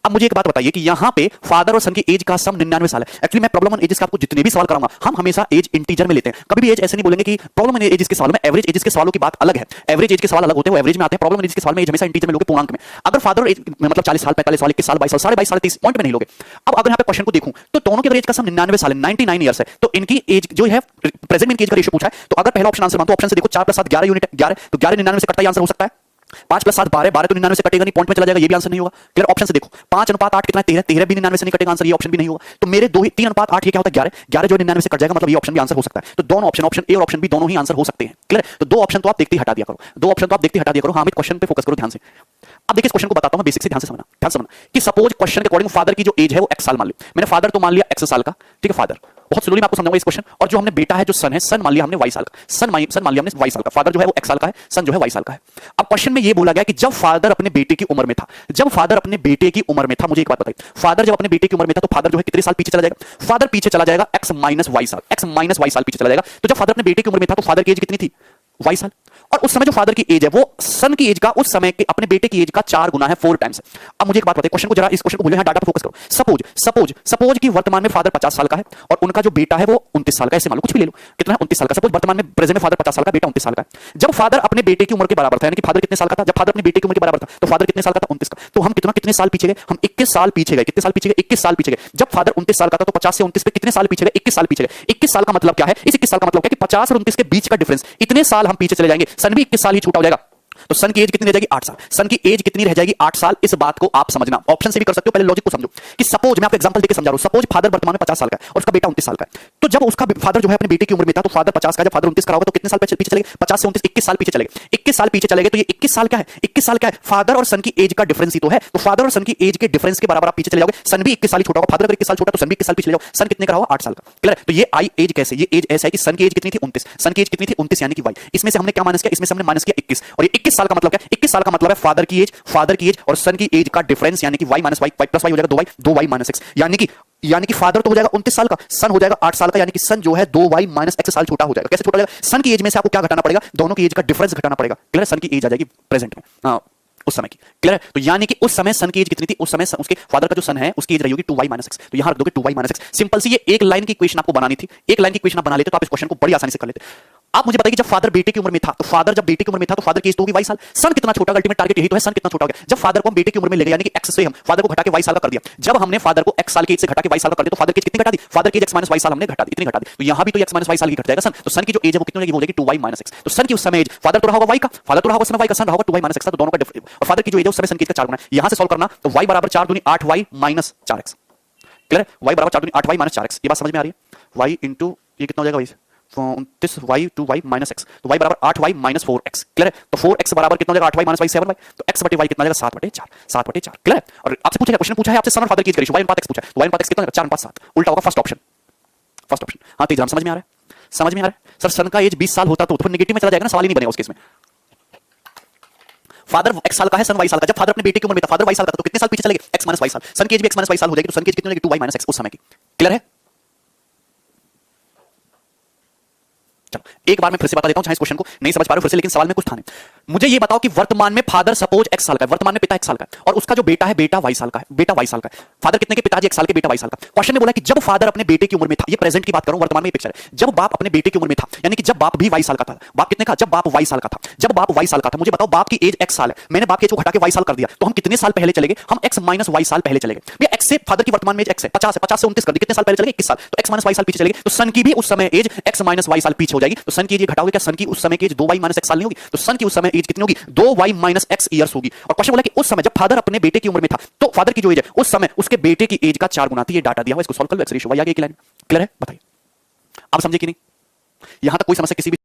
अब मुझे एक बात बताइए कि यहां पे फादर और सन की एज का सम 99 साल है। एक्चुअली मैं प्रॉब्लम ऑन एजेस का आपको जितने भी सवाल कराऊंगा हम हमेशा एज इंटीजर में लेते हैं। कभी भी एज ऐसे नहीं बोलेंगे कि प्रॉब्लम ऑन एजेस के सवालों में एवरेज एजेस के सवालों की बात अलग है। एवरेज एज के सवाल अलग होते हैं, वो एवरेज में आते हैं। प्रॉब्लम ऑन एजेस के सवाल में एज हमेशा इंटीजर में लोगे, पूर्णांक में। अगर फादर एज मतलब 40 साल, 45 साल, 21 साल, 22 साल, 22.5 साल, 30 पॉइंट में नहीं लोगे। अब अगर यहां पे क्वेश्चन को देखूं तो दोनों की एज का सम 99 साल है, 99 ईयर्स है। तो इनकी एज जो है प्रेजेंट में इनकी एज का रेशियो पूछा है। तो अगर पहला ऑप्शन आंसर मानते हो, ऑप्शन से देखो 4 + 7 11 यूनिट, 11 तो 11 99 से कटता ही आंसर हो सकता है। 5 + 7 12, 12 तो 99 से कटेगा नहीं, पॉइंट में चला जाएगा, ये भी आंसर नहीं होगा। क्लियर, ऑप्शन से देखो 5:8 कितना है, 13, 13 भी 99 से नहीं कटेगा, आंसर ये ऑप्शन भी नहीं होगा। तो मेरे 3:8 ये क्या होता है 11, 11 जो 99 से कट जाएगा, मतलब ये ऑप्शन भी आंसर हो सकता है। तो दोनों ऑप्शन, ऑप्शन ए और ऑप्शन बी दोनों ही आंसर हो सकते हैं। क्लियर, तो 2 ऑप्शन तो आप देखते ही हटा दिया करो, 2 ऑप्शन तो आप देखते ही हटा दिया करो। हाँ, क्वेश्चन पे फोकस करो ध्यान से। अब देखिए इस क्वेश्चन को बताता हूं मैं बेसिक से, ध्यान से समझना कि सपोज क्वेश्चन के अकॉर्डिंग फादर की जो एज है वो x साल मान ली, मैंने फादर तो मान लिया x साल का, ठीक है फादर, बहुत स्लोली मैं आपको समझाऊंगा इस क्वेश्चन। और जो हमने बेटा है जो सन है, सन मान लिया हमने y साल का, सन मान लिया हमने y साल का, फादर जो है वो x साल का है, सन जो है y साल का है। अब क्वेश्चन में ये बोला गया कि जब फादर अपने बेटे की उम्र में था, जब फादर अपने बेटे की उम्र में था, मुझे एक बात बताइए, फादर जब अपने बेटे की उम्र में था तो फादर जो है कितने साल पीछे चला जाएगा? फादर पीछे चला जाएगा x माइनस y साल, x माइनस y साल पीछे चला जाएगा। तो जब फादर अपने बेटे की उम्र में था तो फादर की एज कितनी थी? y साल। और उस समय जो फादर की एज है वो सन की एज का उस समय के अपने बेटे की एज का 4 गुना है, 4 टाइम्स। अब मुझे एक बात बताइए, क्वेश्चन को जरा इस क्वेश्चन को भूले, डाटा पर फोकस करो। सपोज कि वर्तमान में फादर 50 साल का है और उनका जो बेटा है वो 29 साल का है, ऐसे मान लो कुछ भी ले लो, कितना है 29 साल का। सपोज वर्तमान में प्रेजेंट में फादर 50 साल का, बेटा 29 साल का है। जब फादर अपने बेटे की उम्र के बराबर था, यानी कि फादर कितने साल का था? जब फादर अपने बेटे की उम्र के बराबर था तो फादर कितने साल का था? 29 का। तो हम कितने साल पीछे गए? हम 21 साल पीछे गए। कितने साल पीछे गए? 21 साल पीछे गए। जब फादर 29 साल का था तो 50 से 29 पे कितने साल पीछे गए? 21 साल पीछे गए। 21 साल का मतलब क्या है? इस 21 साल का मतलब क्या है कि 50 और 29 के बीच का डिफरेंस, इतने साल हम पीछे चले जाएंगे, सन भी 21 साल ही छूटा हो जाएगा। तो सन की एज कितनी रह जाएगी? 8 साल। सन की एज कितनी रह जाएगी? 8 साल। इस बात को आप समझना, ऑप्शन से भी कर सकते हो, पहले लॉजिक को समझो कि सपोज मैं आपको एग्जांपल देके समझा रहा हूं। सपोज फादर वर्तमान में 50 साल का है और उसका बेटा 29 साल का है। तो जब उसका फादर जो है अपने बेटे की उम्र में था तो फादर 50 का, जब फादर 29 का होगा तो कितने साल पीछे चले गए? 50 से 29 21 साल पीछे चले गए। 21 साल पीछे चले गए तो ये 21 साल क्या है? 21 साल क्या है? फादर और सन की एज का डिफरेंस ही तो है। तो फादर और सन की एज के डिफरेंस के बराबर आप पीछे चले जाओगे। सन भी 21 साल ही छोटा होगा, फादर अगर 21 साल छोटा तो सन भी 21 साल पीछे चले जाओ। सन कितने का होगा? 8 साल का। क्लियर? तो ये आई एज कैसे? ये एज ऐसा है कि सन की एज कितनी थी? 29। सन की एज कितनी थी? 29, यानी कि वाई। इसमें से हमने क्या माइनस किया? इसमें से हमने माइनस किया 21। और ये 21 साल का मतलब क्या है? 21 साल का मतलब है फादर की एज और सन की एज का डिफरेंस, यानी कि y minus y, y plus y हो जाएगा 2y माइनस x, यानी कि फादर तो हो जाएगा 29 साल का, सन हो जाएगा 8 साल का, यानी कि सन जो है 2y माइनस x साल छोटा हो जाएगा। कैसे छोटा हो जाएगा? सन की एज में से आपको क्या घटाना पड़ेगा? दोनों की एज का डिफरेंस घटाना पड़ेगा। क्लियर? सन की एज आ जाएगी प्रेजेंट में, उस समय की। क्लियर? तो यानी कि उस समय सन की एज कितनी थी? उस समय उसके फादर का जो सन है उसकी एज रही होगी 2y माइनस x। तो यहां रख दोगे 2y माइनस x। सिंपल सी ये एक लाइन की इक्वेशन आपको बनानी थी, एक लाइन की इक्वेशन आप बना लेते तो आप इस क्वेश्चन को बड़ी आसानी से कर लेते। आप मुझे बताइए जब फादर बेटे की उम्र में था तो फादर जब बेटे की उम्र में था तो फादर की एज तो होगी y साल। सन कितना छोटा? अल्टीमेट टारगेट यही तो है, सन कितना छोटा हो गया। जब फादर को हम बेटे की उम्र में ले गए, यानी कि x से हम फादर को घटा के y साल का कर दिया। जब हमने फादर को x साल की एज से घटा के y साल का कर दिया तो फादर की एज कितनी घटा दी? फादर की एज x माइनस y साल हमने घटा दी, इतनी घटा दी। तो यहां भी तो x माइनस y साल की घट जाएगा सन। तो सन की जो एज है वो कितनी हो जाएगी? 2y minus x। तो सन की उस समय एज, फादर तो रहा होगा y का, फादर तो रहा होगा उस समय y का, सन रहा होगा 2y माइनस x। तो दोनों का डिफरेंस, और फादर की जो एज है उस समय सन की एज का 4 गुना है। यहां से सॉल्व करना तो y बराबर 4 दूनी 8y minus 4x। Clear? y बराबर 4 दूनी 8y माइनस 4x। ये बात समझ में आ रही है? y इंटू ये कितना हो जाएगा? 29y to y minus x। तो y बराबर 8y माइनस 4x। क्लियर है? तो 4x बराबर कितना हो जाएगा? 8y minus y 7y। तो x बटे y कितना हो जाएगा? 7/4, 7/4। क्लियर है? और आपसे पूछा क्वेश्चन पूछा है आपसे सन और फादर की एज का रेशियो, y अनुपात x पूछा है। तो y अनुपात x कितना हो जाएगा? 4:7। उल्टा होगा फर्स्ट ऑप्शन, फर्स्ट ऑप्शन। हां तेज समझ में आ रहा है? समझ में आ रहा है? सर सन का एज 20 साल होता तो फिर नेगेटिव में चला जाएगा ना, सवाल ही नहीं बनेगा उस केस में। फादर x साल का है, सन y साल का। जब फादर अपने बेटे की उम्र में था, फादर y साल का था, तो कितने साल पीछे चले गए? x माइनस y साल। सन की एज भी x माइनस y साल हो जाएगी, तो सन की एज कितनी हो जाएगी? 2y माइनस x उस समय की। क्लियर है? चलो एक बार मैं फिर से बता देता हूं, चाहे इस क्वेश्चन को नहीं समझ पा रहे हो फिर से, लेकिन सवाल में कुछ था नहीं। मुझे ये बताओ कि वर्तमान में फादर सपोज x साल का है, वर्तमान में पिता x साल का है और उसका जो बेटा है बेटा y साल का है, बेटा y साल का है। फादर कितने के? पिताजी x साल के, बेटा y साल का। क्वेश्चन में बोला कि जब फादर अपने बेटे की उम्र में था, ये प्रेजेंट की बात करूं, वर्तमान में पिक्चर है, जब बाप अपने बेटे की उम्र में था, यानी कि जब बाप भी y साल का था। बाप कितने का? जब बाप y साल का था, जब बाप y साल का था। मुझे बताओ बाप की एज x साल है, मैंने बाप की एज को घटा के y साल कर दिया, तो हम कितने साल पहले चले गए? हम x माइनस y साल पहले चले गए। भैया x से फादर की वर्तमान में एज x है 50 है, 50 से 29 कर दी, कितने साल पहले चले गए? 21 साल। तो x माइनस y साल पीछे चले गए, तो सन की भी उस समय एज x माइनस y साल पीछे हो जाएगी। तो सन की एज घटाओगे क्या? सन की उस समय की एज 2y माइनस x साल नहीं होगी, तो सन की उस समय एज कितनी होगी? 2y माइनस x ईयर्स होगी। और क्वेश्चन बोला कि उस समय जब फादर अपने बेटे की उम्र में था तो फादर की जो एज है उस समय उसके बेटे की एज का 4 गुना थी। ये डाटा दिया हुआ, इसको सॉल्व कर लो, x रेशियो y आ गई एक लाइन। क्लियर है? बताइए आप समझे कि नहीं? यहां तक कोई समस्या किसी भी